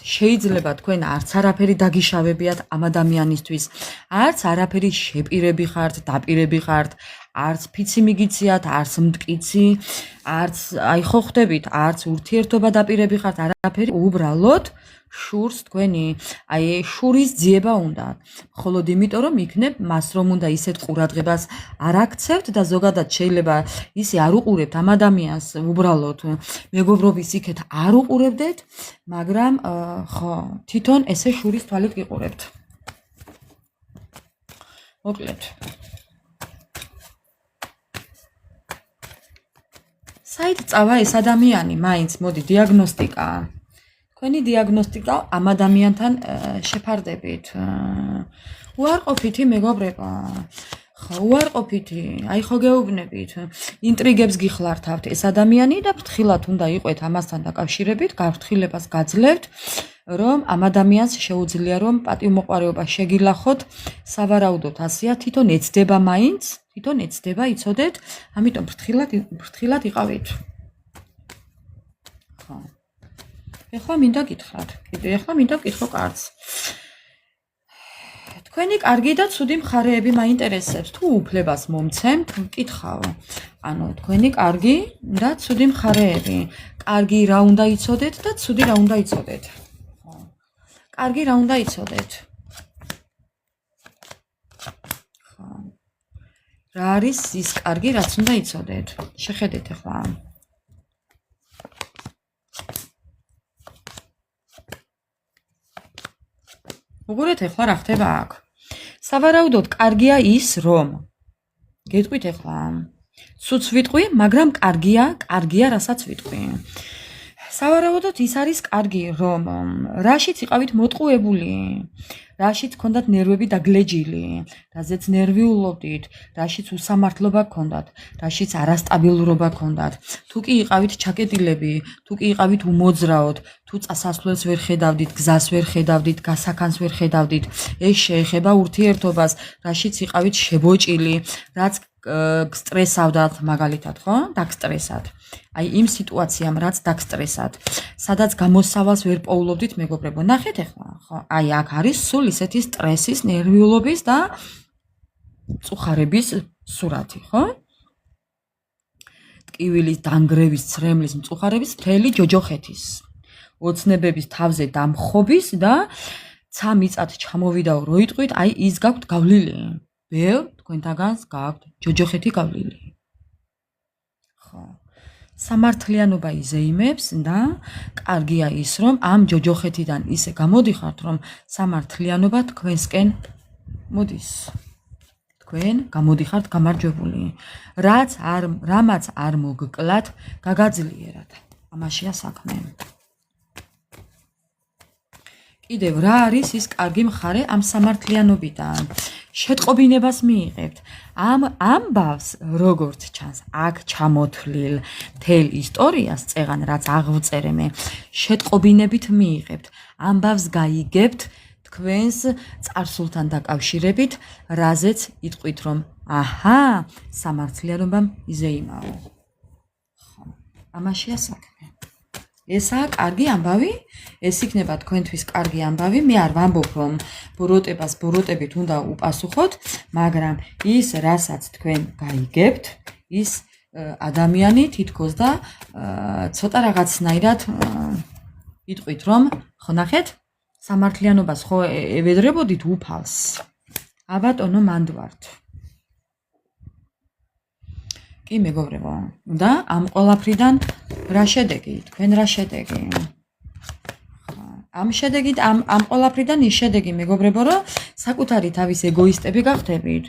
შეიძლება თქვენ არც არაფერი დაგიშავებიათ ამ ადამიანისთვის, არც არაფერი შეპირები ხართ, დაპირები ხართ, არც ფიცი მიგიციათ, არც მტკიცი, არც აი ხო ხვდებით, არც ურთიერთობა დაპირები ხართ, არაფერი, უბრალოდ შურს თქვენი, აი შურის ძიება უნდა. მხოლოდ იმიტომ რომ იქნებ მას რომ უნდა ისეთ ყურადღებას არ აქცევთ და ზოგადად შეიძლება ისე არ უყურებთ ამ ადამიანს, უბრალოდ მეგობრობის იქეთ არ უყურებდეთ, მაგრამ ხო, თვითონ ესე შურის თვალით გიყურებთ. მოკლედ. საით წავა ეს ადამიანი, მაინც მოდი დიაგნოსტიკა. თქვენი დიაგნოსტიკა ამ ადამიანთან შეფარდებით. უარყოფითი მეგობრებო. ხო, უარყოფითი, აი ხო გეუბნებით, ინტრიგებს გიხლართავთ ეს ადამიანი და ფრთხილად უნდა იყვეთ ამასთან დაკავშირებით, გაფრთხილებას გაძლევთ, რომ ამ ადამიანს შეუძლია რომ პატივმოყვარეობა შეგილახოთ, სავარაუდოდ ასეა, თვითონ ეცდება მაინც, თვითონ ეცდება, იცოდეთ, ამიტომ ფრთხილად იყავით. ხო. ეხლა მინდა გითხრათ, ეხლა მინდა ვკითხო კარდს. თქვენი კარგი და ცუდი მხარეები მაინტერესებს, თუ უფლებას მომცემთ, ვკითხავ. ანუ თქვენი კარგი და ცუდი მხარეები. კარგი რა უნდა იცოდეთ და ცუდი რა უნდა იცოდეთ. ხო. კარგი რა უნდა იცოდეთ. ხო. რა არის ის კარგი, რაც უნდა იცოდეთ? შეხედეთ ახლა. უყურეთ ახლა რა ხდება აქ. სავარაუდოდ კარგია ის, რომ გეტყვით ახლა. ცუც ვიტყვი, მაგრამ კარგია, რასაც ვიტყვი. სავარაუდოდ ის არის კარგი, რომ რაშიც იყავით მოტყუებული, რაშიც გქონდათ ნერვები დაგლეჯილი, რაზეც ნერვიულობდით, რაშიც უსამართლობა გქონდათ, რაშიც არასტაბილურობა გქონდათ. თუ კი იყავით ჩაკეტილები, თუ კი იყავით უმოძრაოდ, თუ წასასვლელს ვერ ხედავდით, გზას ვერ ხედავდით, გასაქანს ვერ ხედავდით, ეს შეეხება ურთიერთობას, რაშიც იყავით შებოჭილი, რაც გსტრესავდათ მაგალითად, ხო? დაგსტრესათ. აი იმ სიტუაციამ, რაც დაგსტრესათ, სადაც გამოსავალს ვერ პოულობდით, მეგობრებო, ნახეთ ახლა, ხო? აი აქ არის სულ ისეთი სტრესის, ნერვიულობის და მწუხარების სურათი, ხო? ტკივილის, დანგრევის, ცრემლის, მწუხარების, მთელი ჯოჯოხეთის, ოცნებების თავზე დამხობის და ცა მიწად ჩამოვიდაო რო იტყვით, აი ის გაქვთ გავლილი. ბევრ თქვენთაგანს გაქვთ ჯოჯოხეთი გავლილი. ხო. სამართლიანობა იზეიმებს და კარგია ის, რომ ამ ჯოჯოხეთიდან ისე გამოდიხართ, რომ სამართლიანობა თქვენსკენ მოდის. თქვენ გამოდიხართ გამარჯვებული. რამაც არ მოგკლათ, გაგაძლიერათ. ამაშია საქმე. კიდევ რა არის ის კარგი მხარე ამ სამართლიანობიდან? შეტყობინებას მიიღებთ. ამ ამბავს, როგორც ჩანს, აქ ჩამოთვლილ მთელ ისტორიას წეღან, რაც აღვწერე მე, შეტყობინებით მიიღებთ. ამბავს გაიგებთ თქვენს წარსულთან დაკავშირებით, რაზეც იტყვით, რომ აჰა, სამართლიანობამ იზეიმაო. ხო, ამაშია საქმე. ესაა კარგი ამბავი, ეს იქნება თქვენთვის კარგი ამბავი. მე არ ვამბობ, რომ ბოროტებას ბოროტებით უნდა უპასუხოთ, მაგრამ ის, რასაც თქვენ გაიგებთ, ის ადამიანი თითქოს და ცოტა რაღაცნაირად იტყვით, რომ ხო ნახეთ, სამართლიანობას ხო ევედრებოდით უფალს. აბატონო მანდ ვართ. კი მეგობრებო, და ამ ყველაფრიდან რა შედეგი? თქვენ რა შედეგი? ამ შედეგით, ამ ყველაფრიდან ის შედეგი მეგობრებო, რომ საკუთარი თავის ეგოისტები გახდებით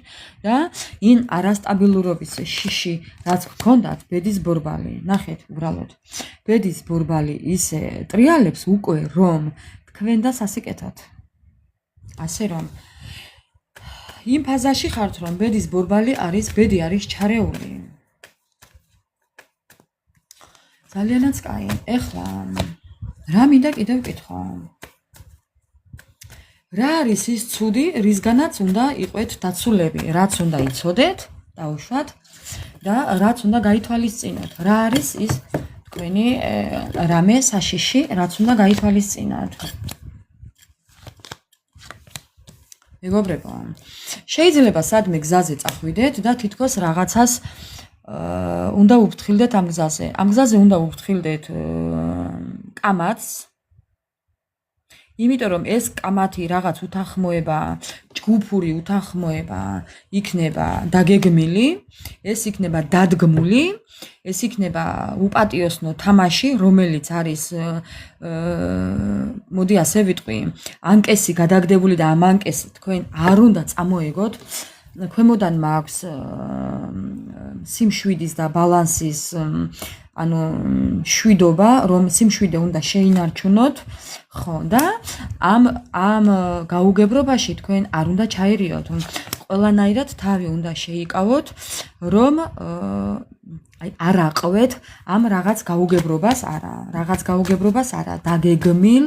და ინ არასტაბილურობის შიში, რაც გქონდათ, ბედის ბორბალი. ნახეთ, უბრალოდ. ბედის ბორბალი ისე ტრიალებს უკვე, რომ თქვენ და სასიკეთოთ. ასე რომ იმ ფაზაში ხართ, რომ ბედის ბორბალი არის, ბედი არის ჩარეული. ძალიანაც კაი. ეხლა რა მინდა კიდევ ვკითხო? რა არის ის ცუდი, რისგანაც უნდა იყვეთ დაცულები, რაც უნდა იცოდეთ, დაუშვათ და რაც უნდა გაითვალისწინოთ. რა არის ის თქვენი რამე საშიში, რაც უნდა გაითვალისწინოთ? მეგობრებო, შეიძლება სადმე გზაზე წახვიდეთ და თითქოს რაღაცას უნდა უფრთხილდეთ ამ გზაზე. ამ გზაზე უნდა უფრთხილდეთ კამათს, იმიტომ რომ ეს კამათი რაღაც უთანხმოება, ჯგუფური უთანხმოება იქნება დაგეგმილი, ეს იქნება დადგმული, ეს იქნება უპატიოსნო თამაში, რომელიც არის მოდი ასე ვიტყვი, ანკესი გადაგდებული და ამ ანკესი თქვენ არ უნდა წამოეგოთ ქვემოდან მაქვს სიმშვიდის და ბალანსის ანუ შვიდობა, რომ სიმშვიდე უნდა შეინარჩუნოთ, ხო და ამ გაუგებრობაში თქვენ არ უნდა ჩაერიოთ. ყველანაირად თავი უნდა შეიკავოთ, რომ არ აყვეთ ამ რაღაც გაუგებრობას არა, დაგეგმილ,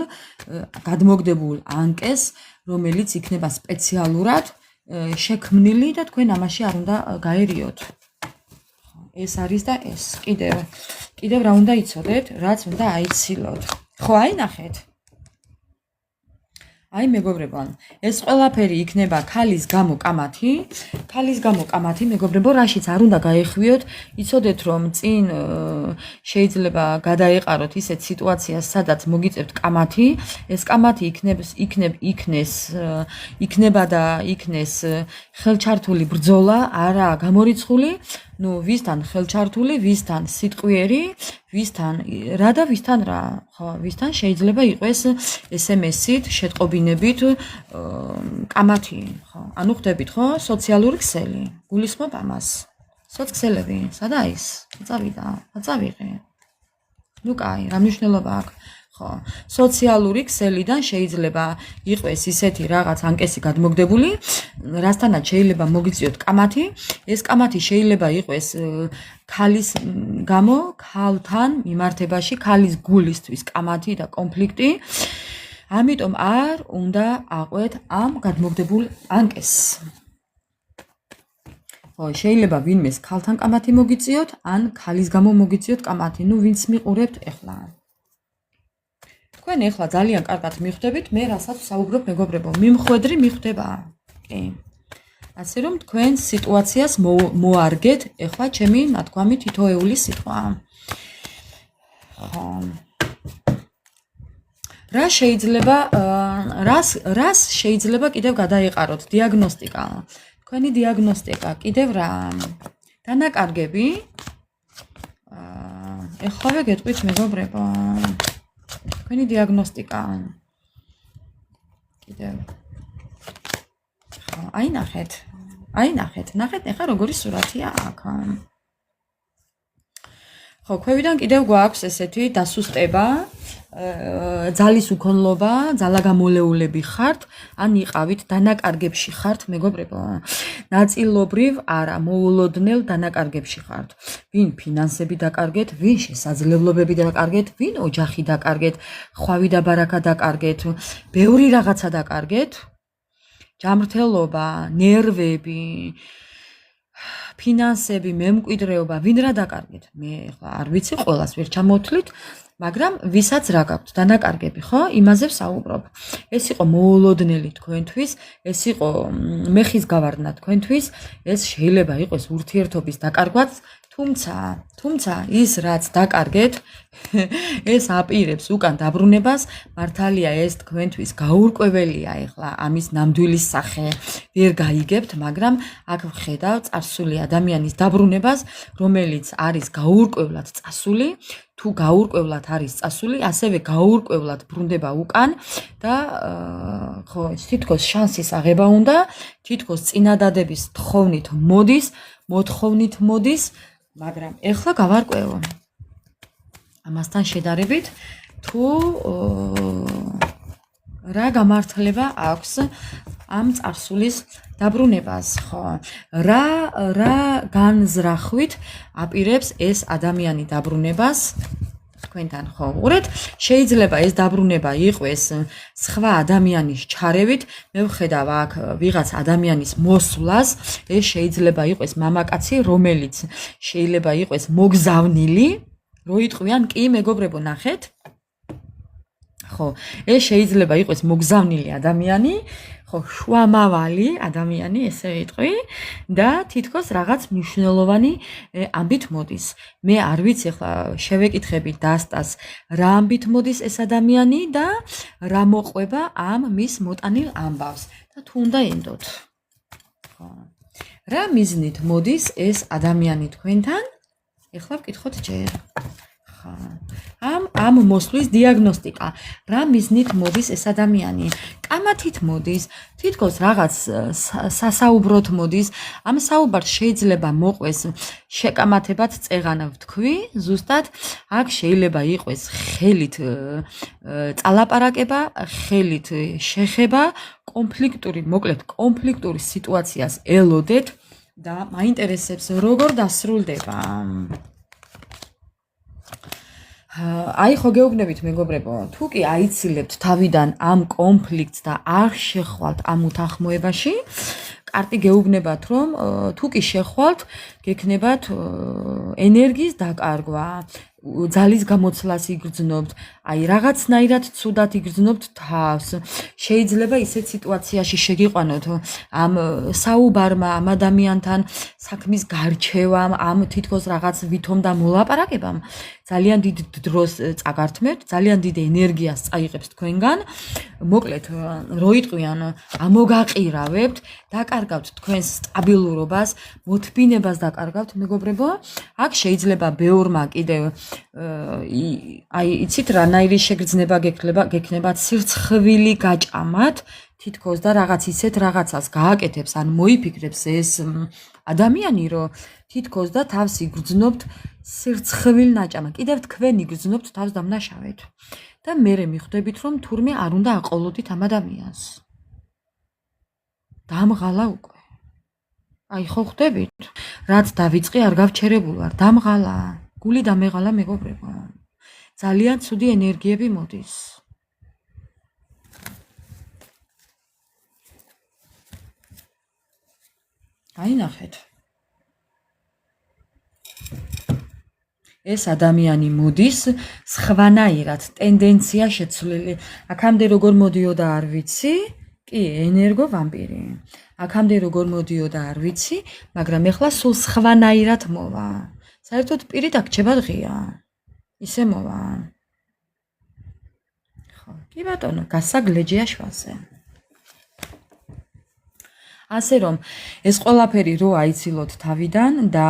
გადმოგდებულ ანკეს, რომელიც იქნება სპეციალურად შექმნილი და თქვენ ამაში არ უნდა გაერიოთ. ეს არის და ეს კიდევ რა უნდა იცოდეთ, რაც უნდა აიცილოთ. ხო, აი ნახეთ. აი მეგობრებო, ეს ყველაფერი იქნება ქალის გამო კამათი, მეგობრებო, რაშიც არ უნდა გაეხვიოთ, იცოდეთ რომ წინ შეიძლება გადაეყაროთ ისეთ სიტუაციას, სადაც მოგიწევთ კამათი, ეს კამათი იქნეს ხელჩართული ბრძოლა, არა გამორიცხული, ვისთან ხელჩართული, ვისთან სიტყვიერი, ვისთან რა, ხო, ვისთან შეიძლება იყოს SMS-ით, შეტყობინებით კამათი, ხო. ანუ ხვდებით, ხო, სოციალური ქსელი. გულისხმობ ამას. სოცქსელები, სადა ის? წავიღე. კაი, რა მნიშვნელობა აქვს? ხო, სოციალური ქსელიდან შეიძლება იყოს ისეთი რაღაც ანკესი გადმოგდებული, რასთანაც შეიძლება მოგიწიოთ კამათი. ეს კამათი შეიძლება იყოს ქალის გამო, ქალთან მიმართებაში, ქალის გულისთვის კამათი და კონფლიქტი. ამიტომ არ უნდა აყვეთ ამ გადმოგდებულ ანკეს. ხო, შეიძლება ვინმეს ქალთან კამათი მოგიწიოთ, ან ქალის გამო მოგიწიოთ კამათი. ვინც მიყურებთ ახლა. თქვენ ახლა ძალიან კარგად მიხვდებით, მე რასაც საუბრობ, მეგობრებო, მიმხვედრი მიხვდება. კი. ასე რომ თქვენ სიტუაციას მოარგეთ, ახლა ჩემი ნათქვამი თითოეული სიტყვა. ხო. რას შეიძლება კიდევ გადაეყაროთ? დიაგნოსტიკა. თქვენი დიაგნოსტიკა კიდევ რა? დანაკარგები. ეხლავე გეტყვით, მეგობრებო. თქვენი დიაგნოსტიკა. კიდევ. ხო, აი ნახეთ, ეხლა როგორი სურათია აქ. ხო, ქვევიდან კიდევ გვაქვს ესეთი დასუსტება, ძალის უქონლობა, ძალაგამოლეულები ხართ, ან იყავით დანაკარგებში ხართ, მეგობრებო. ნაწილობრივ არა, მოულოდნელ დანაკარგებში ხართ. ვინ ფინანსები დაკარგეთ, ვინ შესაძლებლობები დაკარგეთ, ვინ ოჯახი დაკარგეთ, ხვავი და ბარაკა დაკარგეთ, ბევრი რაღაცა დაკარგეთ. ჯანმრთელობა, ნერვები, ფინანსები, მემკვიდრეობა, ვინ რა დაკარგეთ? მე ახლა არ ვიცი, ყველას ვერ ჩამოთვლით, მაგრამ ვისაც რა გაქვთ დანაკარგები, ხო? იმაზე ვსაუბრობ. ეს იყო მოულოდნელი თქვენთვის, ეს იყო მეხის გავარდნა თქვენთვის, ეს შეიძლება იყოს ურთიერთობის დაკარგვაც, თუმცა ის რაც დაკარგეთ, ეს აპირებს უკან დაბრუნებას, მართალია ეს თქვენთვის გაურკვეველია ახლა ამის ნამდვილის სახე ვერ გაიგებთ, მაგრამ აქ ვხედავ წარსული ადამიანის დაბრუნებას, რომელიც არის გაურკვევლად წასული, თუ გაურკვევლად არის წასული, ასევე გაურკვევლად ბრუნდება უკან და ხო, თითქოს შანსის აღება უნდა, თითქოს წინადადების მოთხოვნით მოდის, მაგრამ ეხლა გავარკვევო. ამასთან შედარებით, თუ რა გამართლება აქვს ამ წარსულის დაბრუნებას, ხო? რა განზრახვით აპირებს ეს ადამიანი დაბრუნებას თქვენთან, ხო? უყურეთ, შეიძლება ეს დაბრუნება იყოს სხვა ადამიანის ჩარევით, მე ვხედავ აქ ვიღაც ადამიანის მოსვლას, ეს შეიძლება იყოს მამაკაცი, რომელიც შეიძლება იყოს მოგზავნილი, რო იტყვიან, კი, მეგობრებო, ნახეთ. ხო, ეს შეიძლება იყოს მოგზავნილი ადამიანი, ხო, შუამავალი ადამიანი, ესე ვიტყვი და თითქოს რაღაც მნიშვნელოვანი ამბით მოდის. მე არ ვიცი ახლა შევეკითხები დასტას, რა ამბით მოდის ეს ადამიანი და რა მოყვება ამ მის მოტანილ ამბავს და თუ უნდა ენდოთ. ხო. რა მიზნით მოდის ეს ადამიანი თქვენთან? ეხლა ვკითხოთ ჯერ. ამ მოსვლის დიაგნოსტიკა. რა მიზნით მოდის ეს ადამიანი? კამათით მოდის, თითქოს რაღაც სასაუბროთ მოდის. ამ საუბარს შეიძლება მოყვეს შეკამათებად წეღანა ვთქვი, ზუსტად აქ შეიძლება იყოს ხელით წალაპარაკება, ხელით შეხება, კონფლიქტური სიტუაციას ელოდეთ და მაინტერესებს როგორ დასრულდება. აი ხო გეუბნებით მეგობრებო, თუ კი აიცილებთ თავიდან ამ კონფლიქტს და არ შეხვალთ ამ უთანხმოებაში, კარტი გეუბნებათ რომ თუ კი შეხვალთ, გექნებათ ენერგიის დაკარგვა, ძალის გამოცვლას იგრძნობთ, აი რაღაცნაირად ცუდად იგრძნობთ თავს. შეიძლება ისეთ სიტუაციაში შეგიყვანოთ ამ საუბარმა, ამ ადამიანთან საქმის გარჩევამ, ამ თითქოს რაღაც ვითომ და მოლაპარაკებამ ძალიან დიდ დროს წაგართმევთ, ძალიან დიდ ენერგიას წაიღებს თქვენგან. მოკლედ, რო იტყვიან, ამოგაყირავებთ, დაკარგავთ თქვენს სტაბილურობას, მოთბინებას დაკარგავთ, მეგობრებო. აქ შეიძლება ბევრმა კიდევ აი იცით რანაირი შეგრძნება გექნებათ სირცხვილი გაჭამათ თითქოს და რაღაც ისეთ რაღაცას გააკეთებს ან მოიფიქრებს ეს ადამიანი რომ თითქოს და თავს იგრძნობთ სირცხვილ ნაჭამად. კიდევ თქვენ იგრძნობთ თავს დამნაშავედ და მერე მიხვდებით რომ თურმე არ უნდა აყოლოდით ამ ადამიანს. დამღალა უკვე. აი ხო ხვდებით? რაც დავიწყე არ გავჩერებულ ვარ, დამღალა. გული დამეღალა მეგობრებო. ძალიან ცუდი ენერგიები მოდის. აი ნახეთ. ეს ადამიანი მოდის სხვანაირად, ტენდენცია შეცვლილი. აქამდე როგორ მოდიოდა არ ვიცი, კი, ენერგო ვამპირი. აქამდე როგორ მოდიოდა არ ვიცი, მაგრამ ეხლა სულ სხვანაირად მოვა. საერთოდ პირი დაგჭება დღეა. ისე მოვა. ხო, კი ბატონო, გასაგლეჯია შვაზე. ასე რომ ეს ყველაფერი რო აიცილოთ თავიდან და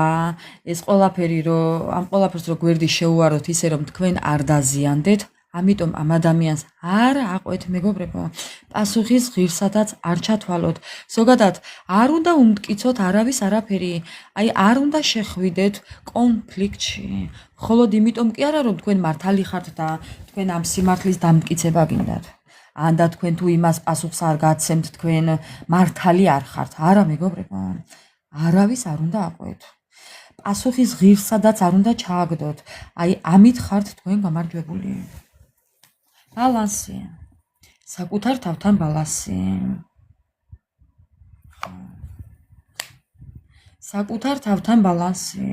ეს ყველაფერი რო ამ ყველაფერს რო გვერდი შეუაროთ ისე რომ თქვენ არ დაზიანდეთ, ამიტომ ამ ადამიანს არ აყვეთ მეგობრებო, პასუხის ღირსადაც არ ჩათვალოთ. ზოგადად არ უნდა უმტკიცოთ არავის არაფერი, აი არ უნდა შეხვიდეთ კონფლიქტში. მხოლოდ იმიტომ კი არა რომ თქვენ მართალი ხართ და თქვენ ამ სიმართლის დამტკიცება გინდათ. ან და თქვენ თუ იმას პასუხს არ გაცემთ, თქვენ მართალი არ ხართ. არა მეგობრებო, არავის არ უნდა აყვეთ. პასუხის ღირსადაც არ უნდა ჩააგდოთ. აი ამით ხართ თქვენ გამარჯვებული. ბალანსი. საკუთარ თავთან ბალანსი. საკუთარ თავთან ბალანსი.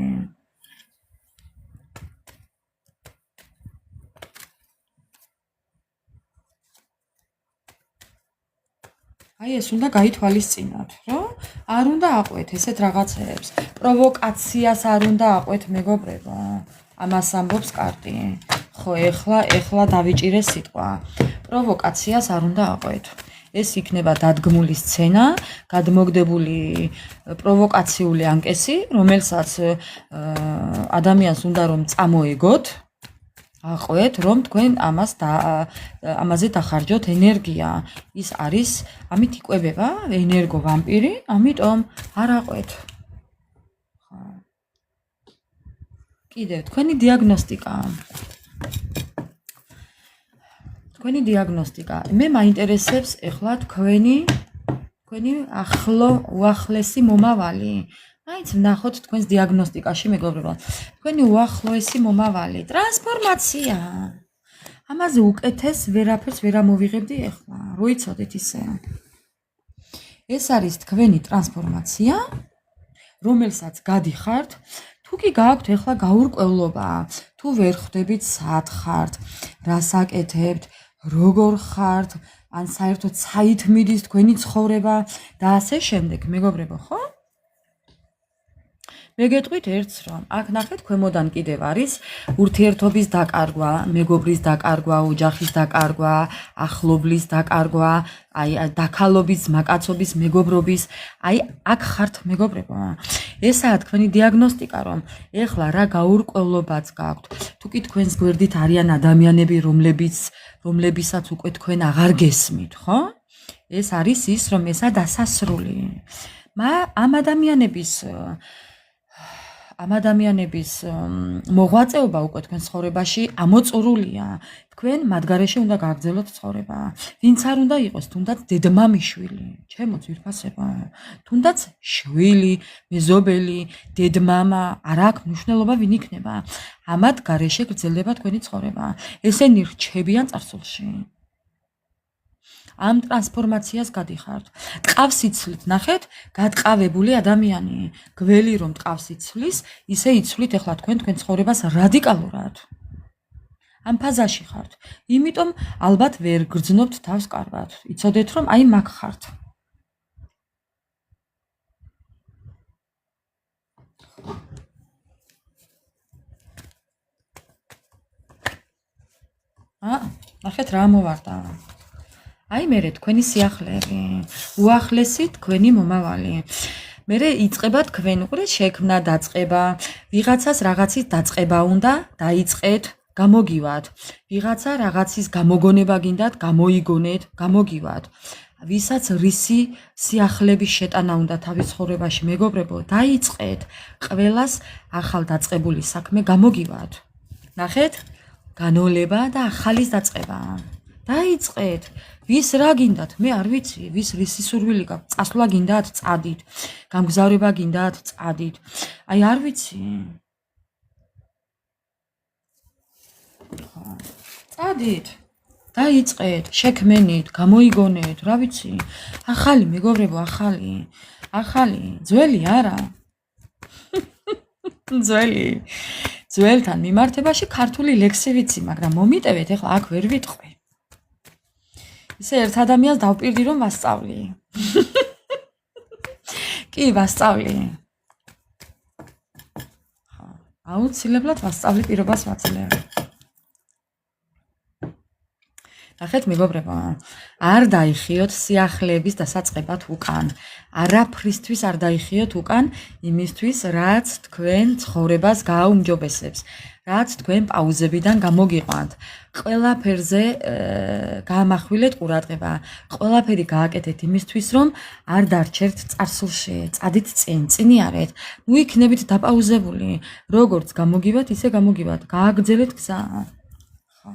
აი ეს უნდა გაითვალისწინოთ, რომ არ უნდა აყვეთ ესეთ რაღაცებს. პროვოკაციას არ უნდა აყვეთ მეგობრებო. ამას ამბობს კარტი. ხო, ეხლა დავიჭირე სიტყვა. პროვოკაციას არ უნდა აყვეთ. ეს იქნება დადგმული სცენა, გადმოგდებული პროვოკაციული ანკესი, რომელსაც ადამიანს უნდა რომ წამოეგოთ. აყვეთ, რომ თქვენ ამაზე დახარჯოთ ენერგია. ის არის, ამით იკვებება ენერგო ვამპირი, ამიტომ არ აყვეთ. ხო. კიდევ თქვენი დიაგნოსტიკა. მე მაინტერესებს ეხლა თქვენი უახლესი მომავალი. აიც ვნახოთ თქვენს დიაგნოსტიკაში მეგობრებო. თქვენი უახლოესი მომავალი, ტრანსფორმაცია. ამაზე უკეთეს ვერაფერს ვერ ამოვიღებდი ეხლა. რო იცოდეთ ისე. ეს არის თქვენი ტრანსფორმაცია, რომელსაც გადიხართ, თუ კი გააქვთ ეხლა გაურკვევლობა, თუ ვერ ხვდებით სად ხართ, რას აკეთებთ, როგორ ხართ, ან საერთოდ საით მიდის თქვენი ცხოვრება და ასე შემდეგ, მეგობრებო, ხო? მე გეტყვით ერთს რომ აქ ნახეთ ქვემოდან კიდევ არის ურთიერთობის დაკარგვა, მეგობრის დაკარგვა, ოჯახის დაკარგვა, ახლობლის დაკარგვა, აი დაქალობის, მაკაცობის, მეგობრობის, აი აქ ხართ მეგობრებო. ესაა თქვენი დიაგნოსტიკა რომ ეხლა რა გაურკვევლობაც გაქვთ. თუ კი თქვენს გვერდით არიან ადამიანები, რომლებისაც უკვე თქვენ აღარ გესმით, ხო? ეს არის ის რომ ესა დასასრული. ამ ადამიანების მოღვაწეობა უკვე თქვენ ცხოვრებაში ამოწურულია. თქვენ მათ გარეშე უნდა გააგრძელოთ ცხოვრება. ვინც არ უნდა იყოს, თუნდაც დედმამიშვილი, ჩემო ძვირფასებო, თუნდაც შვილი, მეზობელი, დედმამა, არ აქვს მნიშვნელობა ვინ იქნება. ამათ გარეშე გრძელდება თქვენი ცხოვრება. ესენი რჩებიან წარსულში. ამ ტრანსფორმაციას გადიხართ. ტყავს იცვლით, ნახეთ, გადყავებული ადამიანი. გველი რომ ტყავს იცვლის, ისე იცვლით ახლა თქვენ ცხოვრებას რადიკალურად. ამ ფაზაში ხართ. იმიტომ ალბათ ვერ გრძნობთ თავს კარგად. იცოდეთ რომ აი მაგ ხართ. ნახეთ რა მოვარდა. აი მერე თქვენი სიახლეები, უახლესი თქვენი მომავალი. მერე იწყება თქვენ უყურეთ შექმნა, დაწყება, ვიღაცას რაღაცის დაწყება უნდა დაიწყეთ, გამოგივათ. ვიღაცა რაღაცის გამოგონება გინდათ, გამოიგონეთ, გამოგივათ. ვისაც რისი სიახლეების შეტანა უნდა თავის ცხოვრებაში მეგობრებო, დაიწყეთ. ყველას ახალ დაწყებული საქმე გამოგივათ. ნახეთ, განოლება და ახალის დაწყება. დაიწყეთ. ვის რა გინდათ? მე არ ვიცი, ვის რისი სურვილი გაქვთ? წასვლა გინდათ? წადით. გამგზავრება გინდათ? წადით. აი არ ვიცი. წადით. დაიწყეთ, შექმენით, გამოიგონეთ, რა ვიცი. ახალი მეგობრებო, ახალი. ძველი არა. ძველთან მიმართებაში ქართული ლექსი ვიცი, მაგრამ მომიტევეთ, ეხლა აქ ვერ ვიტყვი. ისე ერთ ადამიანს დავპირდი რომ ვასწავლი. კი, ვასწავლი. აუცილებლად ვასწავლი პირობას ვაძლევ. ნახეთ მეგობრებო, არ დაიხიოთ სიახლეების დასაწყებად უკან. არაფრისთვის არ დაიხიოთ უკან იმისთვის, რაც თქვენ ცხოვრებას გააუმჯობესებს, რაც თქვენ პაუზებიდან გამოგიყვანთ. ყველაფერზე გაამახვილეთ ყურადღება. ყველაფერი გააკეთეთ იმისთვის, რომ არ დარჩერთ წარსულში. წადით წინიარეთ. ნუ იქნებით დაპაუზებული. როგორც გამოგივათ, ისე გამოგივათ. გააგრძელეთ გზა. ხო.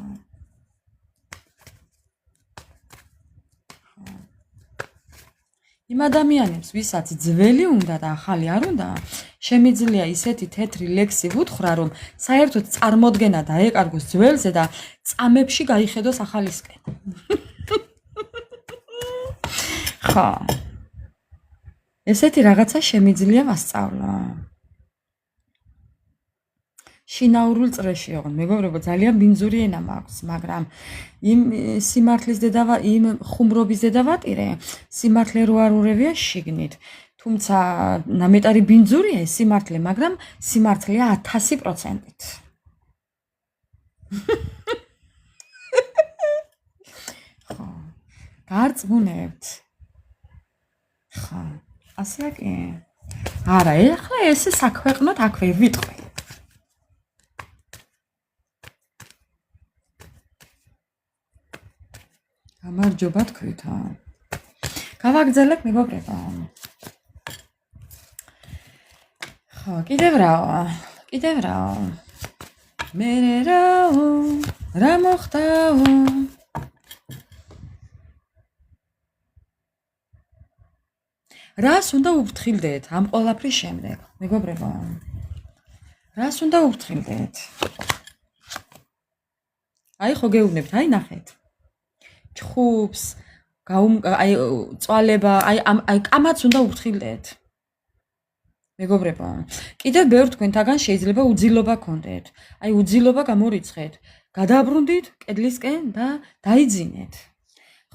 იმ ადამიანებს, ვისაც ძველი უნდა და ახალი არ უნდა, შემიძლია ისეთი თეთრი ლექსი ვუთხრა, რომ საერთოდ წარმოდგენა დაეკარგოს ძველზე და წამებში გაიხედოს ახალისკენ. ხა. ესეთი რაღაცა შემიძლია ვასწავლო. შინაურულ წრეში ოღონდ მეგობრებო, ძალიან ბინძური ენა მაქვს, მაგრამ იმ სიმართლის იმ ხუმრობის დედავატირე, სიმართლე რო არ ურევია შიგნით. თუმცა ნამეტარი ბინძურია ეს სიმართლე, მაგრამ სიმართლეა 1000%-ით. ხო. გარწმუნებთ. ხო. ასე კი. არა, ეხლა ეს საქვეყნოთ აქვე ვიტყვი. გამარჯობა თქვითა. გავაგრძელებ მეგობრებო. ხო, კიდევ რაო. მე რა მოხდაო? რას უნდა უფრთხილდეთ ამ ყველაფრის შემდეგ, მეგობრებო? რას უნდა უფრთხილდეთ? აი ხო გეუბნებთ, აი ნახეთ. ჩხუბს, აი წვალება, აი კამაც უნდა უფრთხილდეთ. მეგობრებო, კიდევ ბევრ თქვენთაგან შეიძლება უძილობა გქონდეთ. აი უძილობა გამორიცხეთ. გადაბრუნდით კედლისკენ და დაიძინეთ.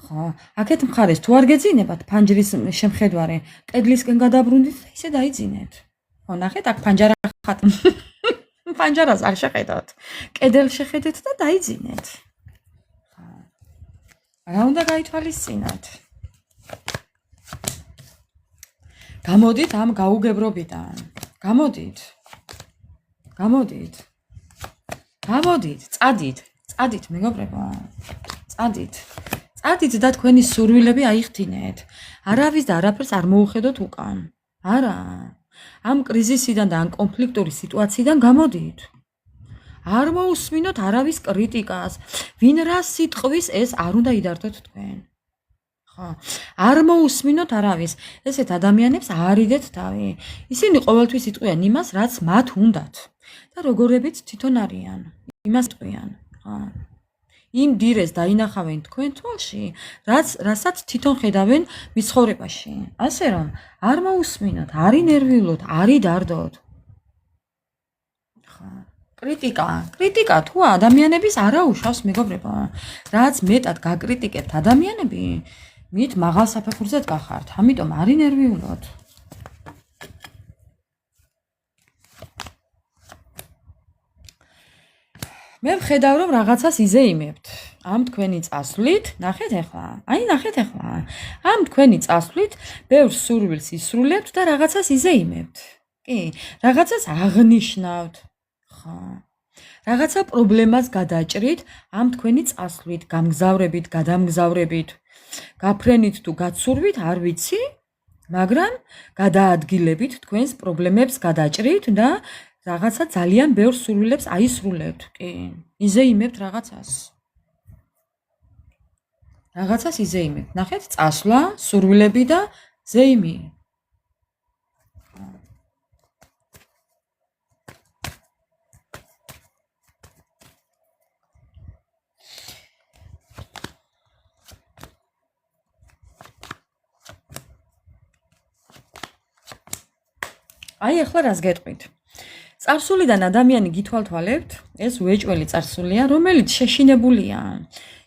ხო, აქეთ მხარეს თუ არ გეძინებათ ფანჯრის შემხედვარი, კედლისკენ გადაბრუნდით და ისე დაიძინეთ. ხო, ნახეთ, აქ ფანჯარა ხატ. ფანჯარას არ შეხედოთ. კედელს შეხედეთ და დაიძინეთ. რა უნდა გაითვალისწინოთ? გამოდით ამ გაუგებრობიდან. გამოდით. წადით, მეგობრებო. წადით და თქვენი სურვილები აიხთინეთ. არავის და არაფერს არ მოუხედოთ უკან. არა. ამ კრიზისიდან და ამ კონფლიქტური სიტუაციიდან გამოდით. არ მოусმინოთ არავის კრიტიკას. ვინ რა სიტყვის ეს არ უნდა იდართოთ თქვენ. ხო, არ მოусმინოთ არავის. ესეთ ადამიანებს არიდეთ თავი. ისინი ყოველთვის იტყვიან იმას, რაც მათ უნდათ. და როგორებიც თვითონ არიან. იმას ტყვიან. ხო. იმ დილეს დაინახავენ თქვენ თვალში, რასაც თვითონ ხედავენ მის ცხოვრებაში. ასე რომ, არ მოусმინოთ, არ ინერვიულოთ, არ იდარდოთ. ხო. კრიტიკა თუ ადამიანების არაუშავს, მეგობრებო. რაც მეტად გაკრიტიკებთ ადამიანები, მით მაღალ საფეხურზე დგახართ. ამიტომ არ ინერვიულოთ. მე ვხედავ რომ რაღაცას იზეიმებთ. ამ თქვენი წასვლით, ნახეთ ახლა. ამ თქვენი წასვლით ბევრ სურვილს ისრულებთ და რაღაცას იზეიმებთ. კი, რაღაცას აღნიშნავთ. ხო. რაღაცა პრობლემას გადაჭრით ამ თქვენი წასვლით, გამგზავრებით, გადამგზავრებით. გაფრენით თუ გაცურვით, არ ვიცი, მაგრამ გადაადგილებით თქვენს პრობლემებს გადაჭრით და რაღაცა ძალიან ბევრ სურვილებს აისრულებთ, კი. იზეიმებთ რაღაცას. რაღაცას იზეიმებთ. ნახეთ, წასვლა, სურვილები და ზეიმი. აი ახლა რას გეტყვით? წარსულიდან ადამიანი გითვალთვალებთ, ეს უეჭველი წარსულია, რომელიც შეშინებულია.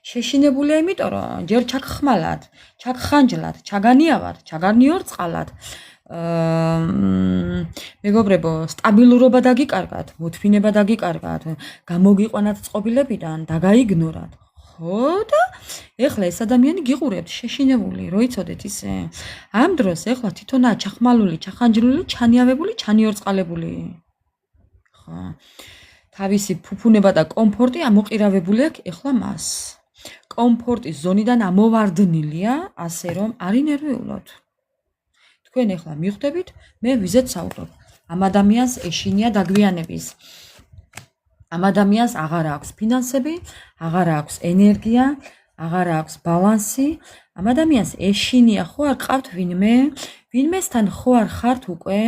შეშინებულია, იმიტომ რომ ჯერ ჩაგხმალად, ჩაგხანჯლად, ჩაგანიავად, ჩაგარნიორწყალად. მეგობრებო, სტაბილურობა დაგიკარგათ, მოთმინება დაგიკარგათ, გამოგიყვანათ წყობილებიდან, დაგაიგნორათ. ხო და ეხლა ეს ადამიანი გიყურებთ შეშინებული, რო იცოდეთ ისე. ამ დროს ეხლა თვითონაა ჩახმალული, ჩახანჯლული, ჩანიავებული, ჩანიორწყალებული. ხო. თავისი ფუფუნება და კომფორტი ამოყირავებული აქვს ეხლა მას. კომფორტის ზონიდან ამოვარდნილია, ასე რომ არ ინერვიულოთ. თქვენ ეხლა მიხვდებით, მე ვიზეთ საუბრობ. ამ ადამიანს ეშინია დაგვიანების. ამ ადამიანს აღარ აქვს ფინანსები, აღარ აქვს ენერგია, აღარ აქვს ბალანსი. ამ ადამიანს ეშინია, ხო არ ყავთ ვინმე? ვინმესთან ხო არ ხართ უკვე?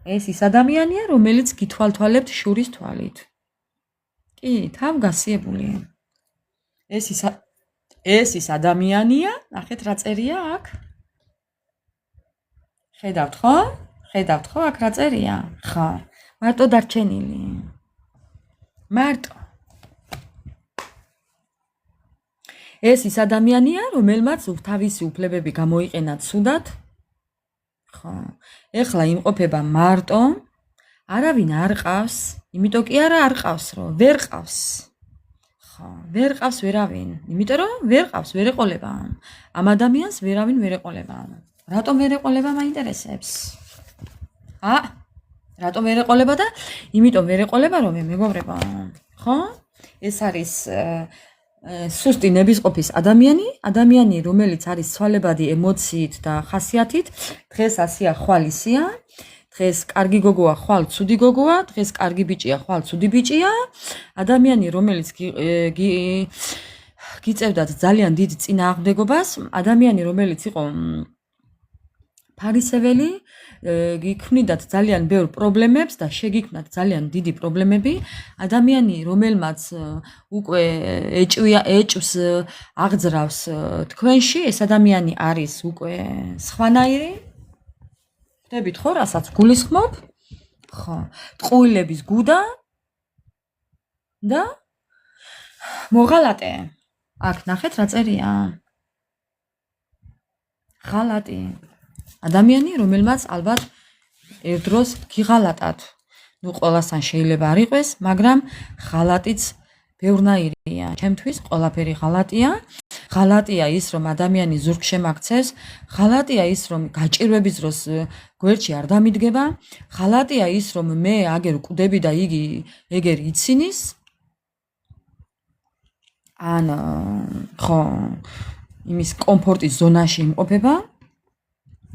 ეს ის ადამიანია, რომელიც გითვალთვალებთ შურის თვალით. კი, თავგასიებული. ეს ის ადამიანია, ნახეთ რა წერია აქ. ხედავთ ხო, აქ რა წერია? ხო. მარტო დარჩენილი. მარტო. ეს ის ადამიანია, რომელმაც თავისი უფლებები გამოიყენა ცუდად. ხო. ეხლა იმყოფება მარტო. არავინ არ ყავს, იმიტომ კი არ ყავს, რომ ვერ ყავს. ხო, ვერ ყავს ვერავინ, იმიტომ რომ ვერ ყავს, ვერ ეყოლება. ამ ადამიანს ვერავინ ვერ ეყოლება. რატომ ვერ ეყოლება მაინტერესებს? რატომ ვერ ეყოლება და იმიტომ ვერ ეყოლება რომ მეგობრებო, ხო? ეს არის სუსტი ნებისყოფის ადამიანი, რომელიც არის ცვალებადი ემოციით და ხასიათით, დღეს ასია ხვალ ისია, დღეს კარგი გოგოა, ხვალ ცუდი გოგოა, დღეს კარგი ბიჭია, ხვალ ცუდი ბიჭია, ადამიანი, რომელიც გიწევდათ ძალიან დიდ წინააღმდეგობას, ადამიანი, რომელიც იყო ფარისეველი, გიქმნიდათ ძალიან ბევრ პრობლემებს და შეგიქმნათ ძალიან დიდი პრობლემები. ადამიანი, რომელმაც უკვე ეჭვს აღძრავს თქვენში, ეს ადამიანი არის უკვე სხვანაირი. ხდებით ხო, რასაც გულისხმობ? ხო, ტყუილების გუდა და მოღალატე. აქ ნახეთ რა წერია? ღალატი. ადამიანი, რომელმაც ალბათ ერთდროს გიღალატათ. ნუ ყველასთან შეიძლება არ იყოს, მაგრამ ღალატიც ბევრნაირია. ჩემთვის ყველაფერი ღალატია. ღალატია ის, რომ ადამიანი ზურგს შემაქცევს, ღალატია ის, რომ გაჭირვების დროს გვერდში არ დამიდგება, ღალატია ის, რომ მე აგერ ვკვდები და იგი ეგერ იცინის. ან ხო, იმის კომფორტის ზონაში იმყოფება.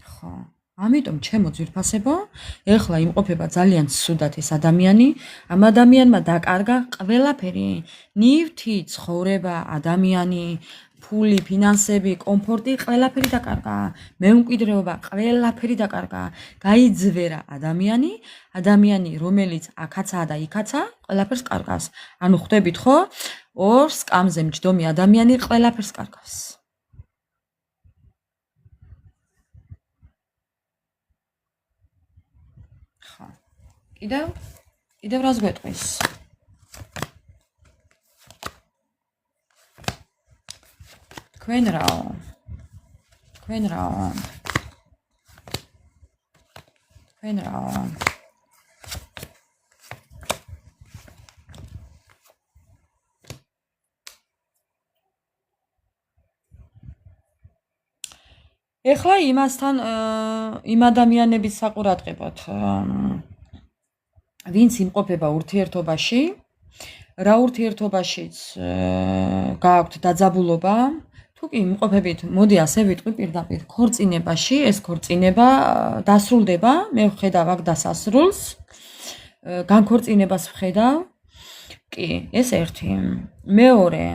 ხო. ამიტომ ჩემო ძვირფასებო, ეხლა იმყოფება ძალიან ცუდად ეს ადამიანი, ამ ადამიანმა დაკარგა ყველაფერი, ნივთი, ცხოვრება, ადამიანი, ფული, ფინანსები, კომფორტი, ყველაფერი დაკარგა, მემკვიდრეობა, ყველაფერი დაკარგა, გაიძვერა ადამიანი, რომელიც აქაცაა და იქაცა, ყველაფერს კარგავს. ანუ ხვდებით ხო, ორ სკამზე მჯდომი ადამიანი ყველაფერს კარგავს. კიდევ რას გვეტყვის? თქვენ რაო? ეხლა იმასთან იმ ადამიანების საყურადღებოდ ვინც იმყოფება ურთიერთობაში, რა ურთიერთობაშიც გააქვთ დაძაბულობა, თუ კი იმყოფებით, მოდი ასე ვიტყვი პირდაპირ, ქორწინებაში, ეს ქორწინება დასრულდება, მე ვხედავ აქ დასასრულს, განქორწინებას ვხედავ, კი, ეს ერთი. მეორე,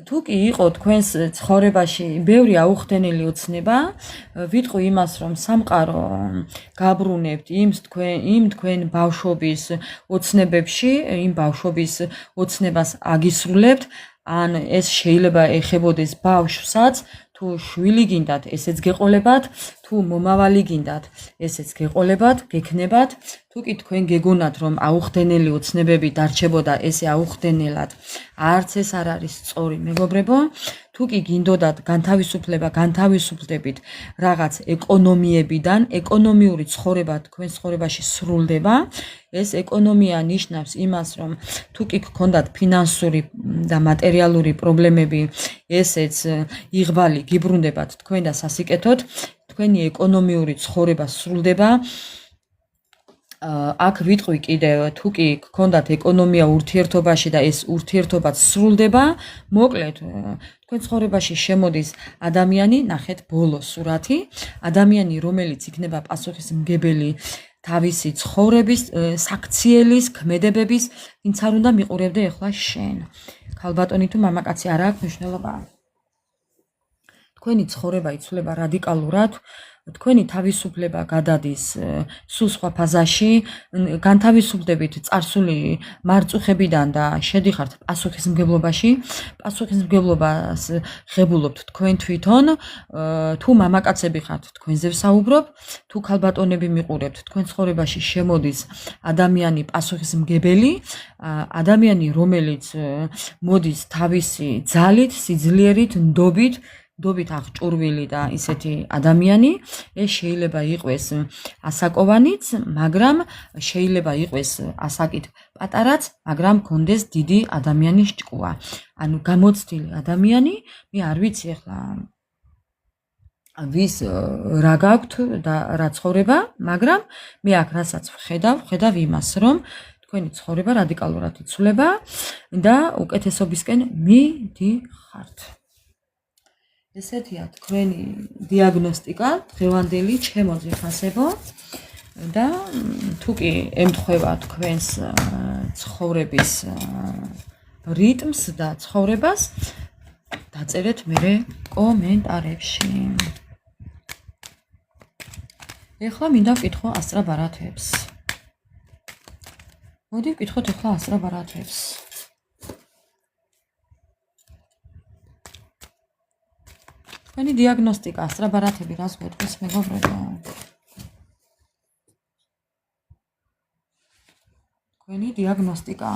თუ კი იყო თქვენს ცხოვრებაში ბევრი აუხდენელი ოცნება, ვიტყვი იმას, რომ სამყარო გაბრუნებთ იმ თქვენ ბავშვობის ოცნებებში, იმ ბავშვობის ოცნებას აგისრულებთ, ან ეს შეიძლება ეხებოდეს ბავშვსაც, თუ შვილი გინდათ, ესეც გეყოლებათ, თუ მომავალი გინდათ, ესეც გეყოლებათ, გექნებათ, თუ კი თქვენ გეგონათ, რომ აუხდენელი ოცნებები დარჩებოდა ესე აუხდენელად, არც ეს არ არის სწორი, მეგობრებო, თუ კი გინდოდათ განთავისუფლება, განთავისუფლდებით რაღაც ეკონომიებიდან, ეკონომიური ცხოვრება თქვენ ცხოვრებაში სრულდება, ეს ეკონომია ნიშნავს იმას, რომ თუ კი გქონდათ ფინანსური და მატერიალური პრობლემები, ესეც იღბალი გიბრუნდებათ თქვენ და სასიკეთოდ, თქვენი ეკონომიური ცხოვრება სრულდება. აქ ვიტყვი კიდევ, თუ კი გქონდათ ეკონომია ურთიერთობაში და ეს ურთიერთობაც სრულდება, მოკლედ თქვენ ცხოვრებაში შემოდის ადამიანი, ნახეთ ბოლო სურათი, ადამიანი, რომელიც იქნება პასუხისმგებელი თავისი ცხოვრების, საქციელის, ქმედებების, ვინც არ უნდა მიყურებდე ეხლა შენ. ქალბატონი თუ მამაკაცი არ აქვს მნიშვნელობა. თქვენი ცხოვრება იცვლება რადიკალურად, თქვენი თავისუფლება გადადის სულ სხვა ფაზაში, განთავისუფლდებით წარსული მარწუხებიდან და შედიხართ პასუხისმგებლობაში. პასუხისმგებლობას ღებულობთ თქვენ თვითონ, თუ მამაკაცები ხართ, თქვენზე ვსაუბრობ, თუ ქალბატონები მიყურებთ, თქვენ ცხოვრებაში შემოდის ადამიანი პასუხისმგებელი, ადამიანი, რომელიც მოდის თავისი ძალით, სიძლიერით, ნდობით აღჭურვილი და ისეთი ადამიანი, ეს შეიძლება იყოს ასაკოვანიც, მაგრამ შეიძლება იყოს ასაკით პატარაც, მაგრამ კონდეს დიდი ადამიანის ჭკუა. ანუ გამოცდილი ადამიანი, მე არ ვიცი ახლა ვის რა გაქვთ და რა ცხოვრება, მაგრამ მე აქ რასაც ვხედავ იმას, რომ თქვენი ცხოვრება რადიკალურად იცვლება და უკეთესობისკენ მიდიხართ. ესეთია თქვენი დიაგნოსტიკა დღევანდელი ჩემო ძვირფასებო და თუ კი ემთხვევა თქვენს ცხოვრების რიტმს და ცხოვრებას, დაწერეთ მერე კომენტარებში. ეხლა მინდა ვკითხო ასტრაბარათებს. მოდი ვკითხოთ ეხლა ასტრაბარათებს. თქვენი დიაგნოსტიკა, ასტრაბარათები რას გვეტყვის, მეგობრებო? თქვენი დიაგნოსტიკა.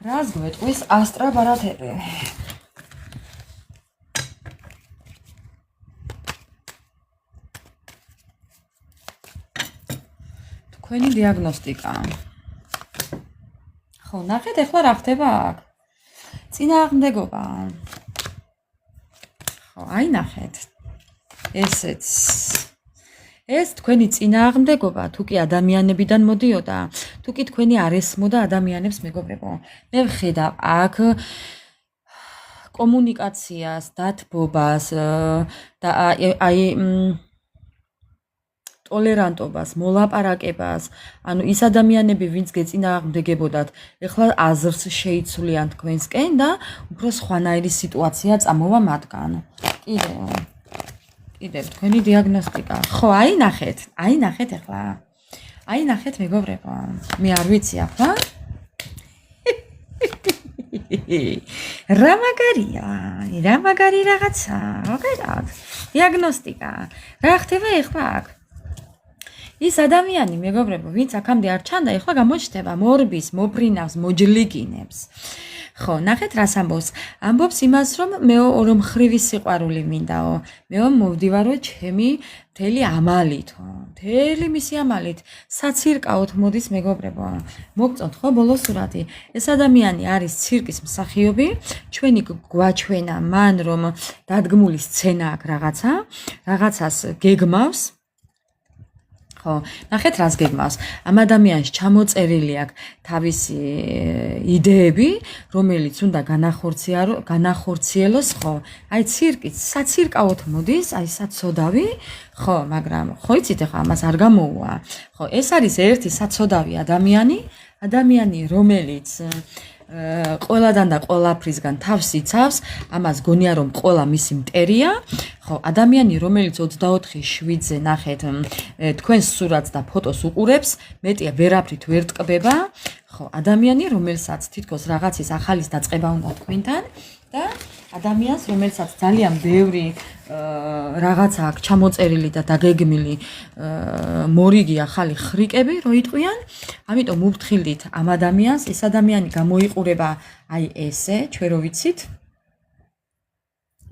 რას გვეტყვის ასტრაბარათები? თქვენი დიაგნოსტიკა. ხო, ნახეთ ახლა რა ხდება აქ. წინააღმდეგობა. ხო, აი ნახეთ. ეს თქვენი წინააღმდეგობა თუ კი ადამიანებიდან მოდიოდა, თუ კი თქვენი არ ესმოდა ადამიანებს მეგობრებო. მე ვხედავ აქ კომუნიკაციას, დათბობას და აი ტოლერანტობას, მოლაპარაკებას, ანუ ის ადამიანები, ვინც გეწინააღმდეგებოდათ, ეხლა აზრს შეიცვლიან თქვენსკენ და უფრო სხვანაირი სიტუაცია წამოვა მათგან. კიდევ თქვენი დიაგნოსტიკა. ხო, აი ნახეთ ეხლა. აი ნახეთ მეგობრებო. მე არ ვიცი ახლა. რა მაგარი რაღაცა. მოგედათ? დიაგნოსტიკა. რა ხდება ეხლა აქ? ის ადამიანი მეგობრებო, ვინც აქამდე არ ჩანდა, ეხლა გამოჩნდება, მორბის, მოფრინავს, მოჯლიგინებს. ხო, ნახეთ რას ამბობს. ამბობს იმას, რომ მე ორი მხრივი სიყვარული მინდაო. მე მოვდივარო ჩემი მთელი ამალითო. მთელი მისი ამალით საცირკაოთ მოდის მეგობრებო. მოგწონთ ხო ბოლო სურათი? ეს ადამიანი არის ცირკის მსახიობი. ჩვენი გვაჩვენა მან, რომ დადგმული სცენა აქვს რაღაცას გეგმავს. ხო, ნახეთ რას გეგმავს. ამ ადამიანს ჩამოწერილი აქვს თავისი იდეები, რომელიც უნდა განახორციელოს, ხო? აი ცირკიც საცირკაოთ მოდის, აი საცოდავი, ხო, მაგრამ ხო იცით ახლა ამას არ გამოუვა. ხო, ეს არის ერთი საცოდავი ადამიანი, რომელიც ყველადან და ყველაფრისგან თავს იცავს, ამას გონია რომ ყველა მისი მტერია. ხო, ადამიანი რომელიც 24/7-ზე ნახეთ თქვენს სურათს და ფოტოს უყურებს, მეტია ვერაფრით ვერ ტკბება. ხო, ადამიანი რომელსაც თითქოს რაღაცის ახალის დაწყება უნდა თქვენთან და ადამიანს რომელსაც ძალიან ბევრი რაღაცა აქვს ჩამოწერილი და დაგეგმილი მორიგი ახალი ხრიკები რო იტყვიან, ამიტომ უფრთხილდით ამ ადამიანს, ეს ადამიანი გამოიყურება აი ესე, ჩვენ რო ვიცით.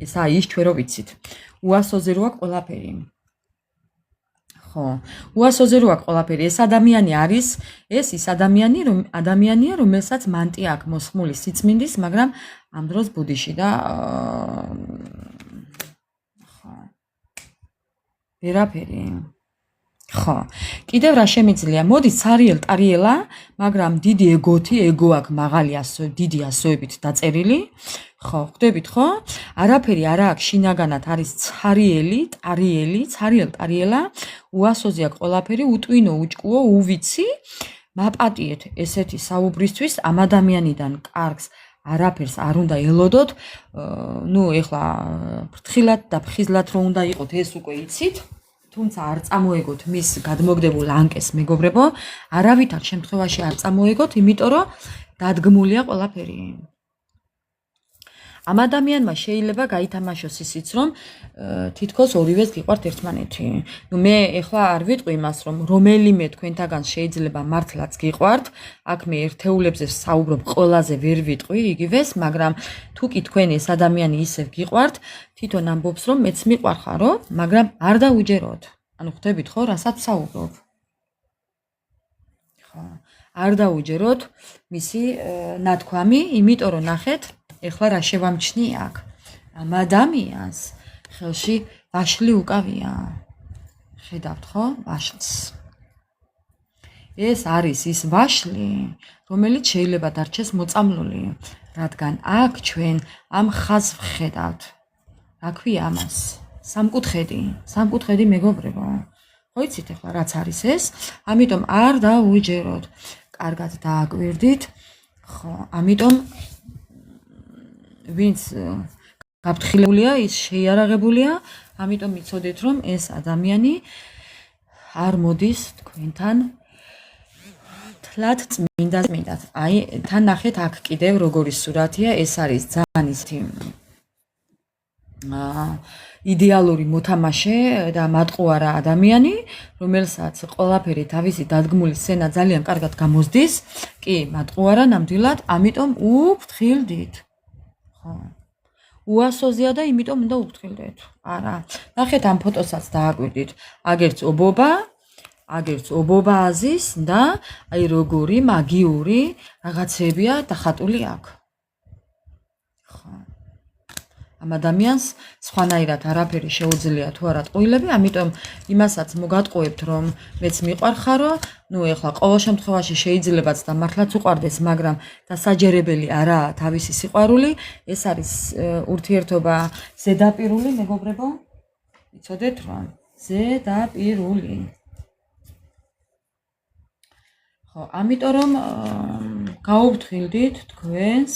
ესაა ის ჩვენ რო ვიცით. უასოზე რო აქვს ყველაფერი. ხო, უასოზე რო აქვს ყველაფერი. ეს ადამიანი არის, ის ადამიანია, რომელსაც მანტია აქვს მოსხმული სიწმინდის, მაგრამ ამ დროს ბუდიში და ხო. ვერაფერი. ხო, კიდევ რა შემიძლია? მოდის ცარიელ ტარიელა, მაგრამ დიდი ეგო აქვს მაღალი დიდი ასოებით დაწერილი. ხო, ხვდებით ხო? არაფერი არა აქვს შინაგანად არის ცარიელ ტარიელა, უასოზე აქვს ყველაფერი, უტვინო, უჭკუო, უვიცი. მაპატიეთ ესეთი საუბრისთვის ამ ადამიანიდან კარგს არაფერს არ უნდა ელოდოთ. ნუ ეხლა ფრთხილად და ფხიზლად რო უნდა იყოთ, ეს უკვე იცით. თუმცა არ წამოეგოთ მის გადმოგდებულ ანკეს მეგობრებო, არავითარ შემთხვევაში არ წამოეგოთ, იმიტომ რომ დადგმულია ყველაფერი. ამ ადამიანმა შეიძლება გაითამაშოს ისიც, რომ თითქოს ორივეს გიყვართ ერთმანეთი. ნუ მე ეხლა არ ვიტყვი იმას, რომ რომელიმე თქვენთაგან შეიძლება მართლაც გიყვართ, აქ მე ერთეულებზე საუბრობ, ყველაზე ვერ ვიტყვი იგივეს, მაგრამ თუ კი თქვენ ეს ადამიანი ისევ გიყვართ, თვითონ ამბობს, რომ მეც მიყვარხარო, მაგრამ არ დაუჯეროთ. ანუ ხვდებით ხო, რასაც საუბრობ? ხო, არ დაუჯეროთ მისი ნათქვამი, იმიტომ რომ ნახეთ ეხლა რა შევამჩნი აქ. ამ ადამიანს ხელში ვაშლი უკავია. ხედავთ ხო? ვაშლს. ეს არის ის ვაშლი, რომელიც შეიძლება დარჩეს მოწამლული, რადგან აქ ჩვენ ამ ხაზს ვხედავთ. რა ქვია ამას? სამკუთხედი მეგობრებო. ხო იცით ახლა რაც არის ეს? ამიტომ არ დაუჯეროთ. კარგად დააკვირდით. ხო, ამიტომ ვინც გაფრთხილებულია, ის შეიარაღებულია, ამიტომ იცოდეთ, რომ ეს ადამიანი არ მოდის თქვენთან თლად წმინდად. აი, თან ნახეთ აქ კიდევ როგორი სურათია, ეს არის ძალიან ისეთი იდეალური მოთამაშე და მატყუარა ადამიანი, რომელსაც ყველაფერი თავისი დადგმული სცენა ძალიან კარგად გამოსდის. კი, მატყუარა ნამდვილად, ამიტომ უფრთხილდით. უასოზეა და იმიტომ უნდა უფრთხილდეთ. არა. ნახეთ ამ ფოტოსაც დააკვირდით. აგერც ობობა, აგერც ობობა აზის და აი როგორი მაგიური რაღაცებია დახატული აქ. ხო. ამ ადამიანს სხვანაირად არაფერი შეუძლია თუ არა ტყუილები, ამიტომ იმასაც მოგატყუებთ, რომ მეც მიყვარხარო, ნუ ეხლა ყოველ შემთხვევაში შეიძლებაც და მართლაც უყვარდეს, მაგრამ დასაჯერებელი არაა თავისი სიყვარული, ეს არის ურთიერთობა ზედაპირული, მეგობრებო. იცოდეთ რა? ზედაპირული. ხო, ამიტომ რომ გაუფრთხილდით თქვენს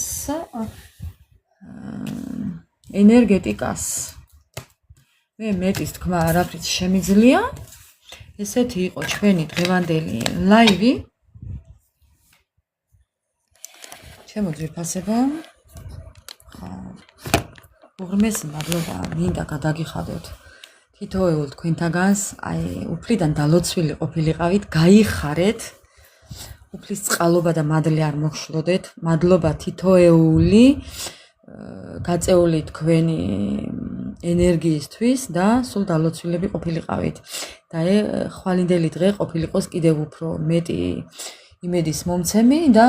ენერგეტიკას. მე მეტის თქმა არაფრით შემიძლია. ესეთი იყო ჩვენი დღევანდელი ლაივი. ჩემო ძვირფასებო. ხო. უღრმესი მადლობა მინდა გადაგიხადოთ. თითოეულ თქვენთაგანს, აი, უფლიდან დალოცვილი ყოფილიყავით, გაიხარეთ. უფლის წყალობა და მადლი არ მოგშლოდეთ. მადლობა თითოეული გაწეული თქვენი ენერგიისთვის და სულ დალოცვილები ყოფილიყავით. და ხვალინდელი დღე ყოფილიყოს კიდევ უფრო მეტი იმედის მომცემი და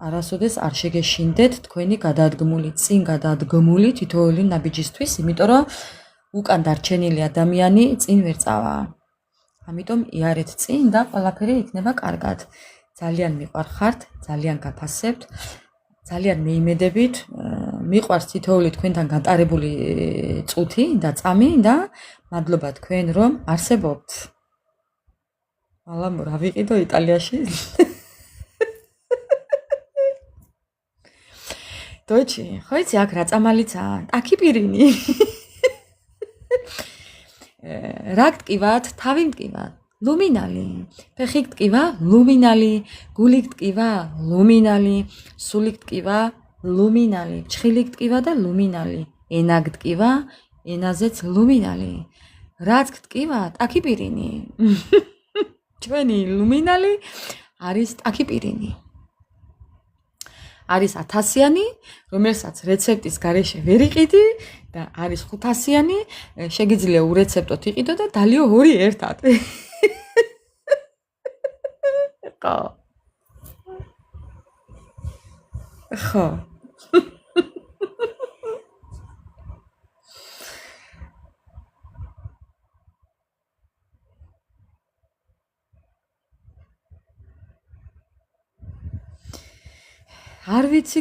არასოდეს არ შეგეშინდეთ თქვენი გადადგმული, წინ გადადგმული თითოეული ნაბიჯისთვის, იმიტომ რომ უკან დარჩენილი ადამიანი წინ ვერ წავა. ამიტომ იარეთ წინ და ყველაფერი იქნება კარგად. ძალიან მიყვარხართ, ძალიან გაფასებთ. ძალიან მეიმედებით, მიყვარს თითოეული თქვენთან გატარებული წუთი და წამი და მადლობა თქვენ რომ არსებობთ. ალამო რა ვიყიდო იტალიაში? დოჩი, ხო იცი აქ რა წამალიცაა? ტაქიპირინი. რა გტკივათ? თავი მტკივათ. ლუმინალი, ფეხი გტკივა, ლუმინალი, გული გტკივა, ლუმინალი, სული გტკივა, ლუმინალი, ჩხილი გტკივა და ლუმინალი, ენა გტკივა, ენაზეც ლუმინალი. რაც გტკივა, ტაქიპირინი. ჩვენი ლუმინალი არის ტაქიპირინი. არის 1000-იანი, რომელსაც რეცეპტის გარეშე ვერ იყიდი და არის 500-იანი, შეგიძლია ურეცეპტოთ იყიდო და დალიო 2 ერთად. ხო. ხო. არ ვიცი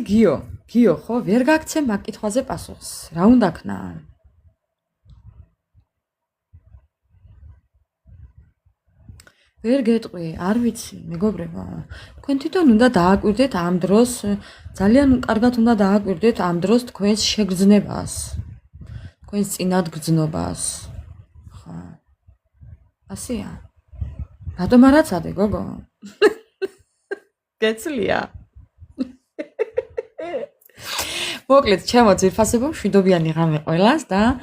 გიო ხო, ვერ გაგცემ მაგ კითხვაზე პასუხს. რა უნდა ქნა? ვერ გეტყვი, არ ვიცი, მეგობრებო. თქვენ თვითონ უნდა დააკვირდეთ ამ დროს, ძალიან კარგად უნდა დააკვირდეთ ამ დროს თქვენს შეგრძნებას, თქვენს წინადგრძნობას. ხო. ასია. რატომ არ აცადე, გოგო? გეცლია. მოკლედ, ჩემო ძირფასებო, მშვიდობიანი ღამე ყველას და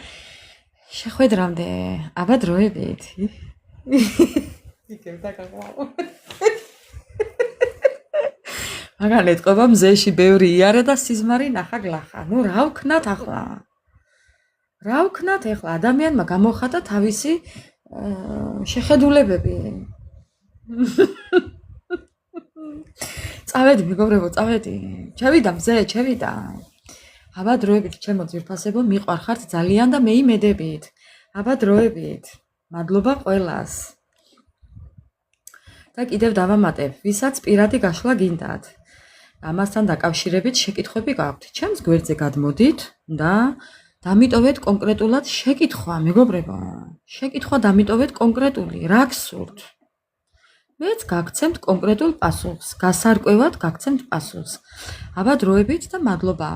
შეხვედრამდე, აბა დროებით. იქებ დაგაყვაო. მაგალ ეთყობა მზეში ბევრი იარე და სიზმარი ნახა გლახა. ნუ რა ვქნათ ახლა? რა ვქნათ ახლა? ადამიანმა გამოხატა თავისი შეხედულებები. წავედი, მეგობრებო, წავედი. ჩევიდა მზე, ჩევიდა. აბა დროებით, ჩემო ძვირფასებო, მიყვარხართ ძალიან და მეიმედებით. აბა დროებით. მადლობა ყველას. და კიდევ დავამატებ, ვისაც პირადი გაშლა გინდათ. ამასთან დაკავშირებით შეკითხვები გაქვთ. ჩემს გვერდზე გადმოდით და დამიტოვეთ კონკრეტულად შეკითხვა, მეგობრებო. შეკითხვა დამიტოვეთ კონკრეტული, რა გსურთ? მეც გაგცემთ კონკრეტულ პასუხს, გასარკვევად გაგცემთ პასუხს. აბა დროებით და მადლობა.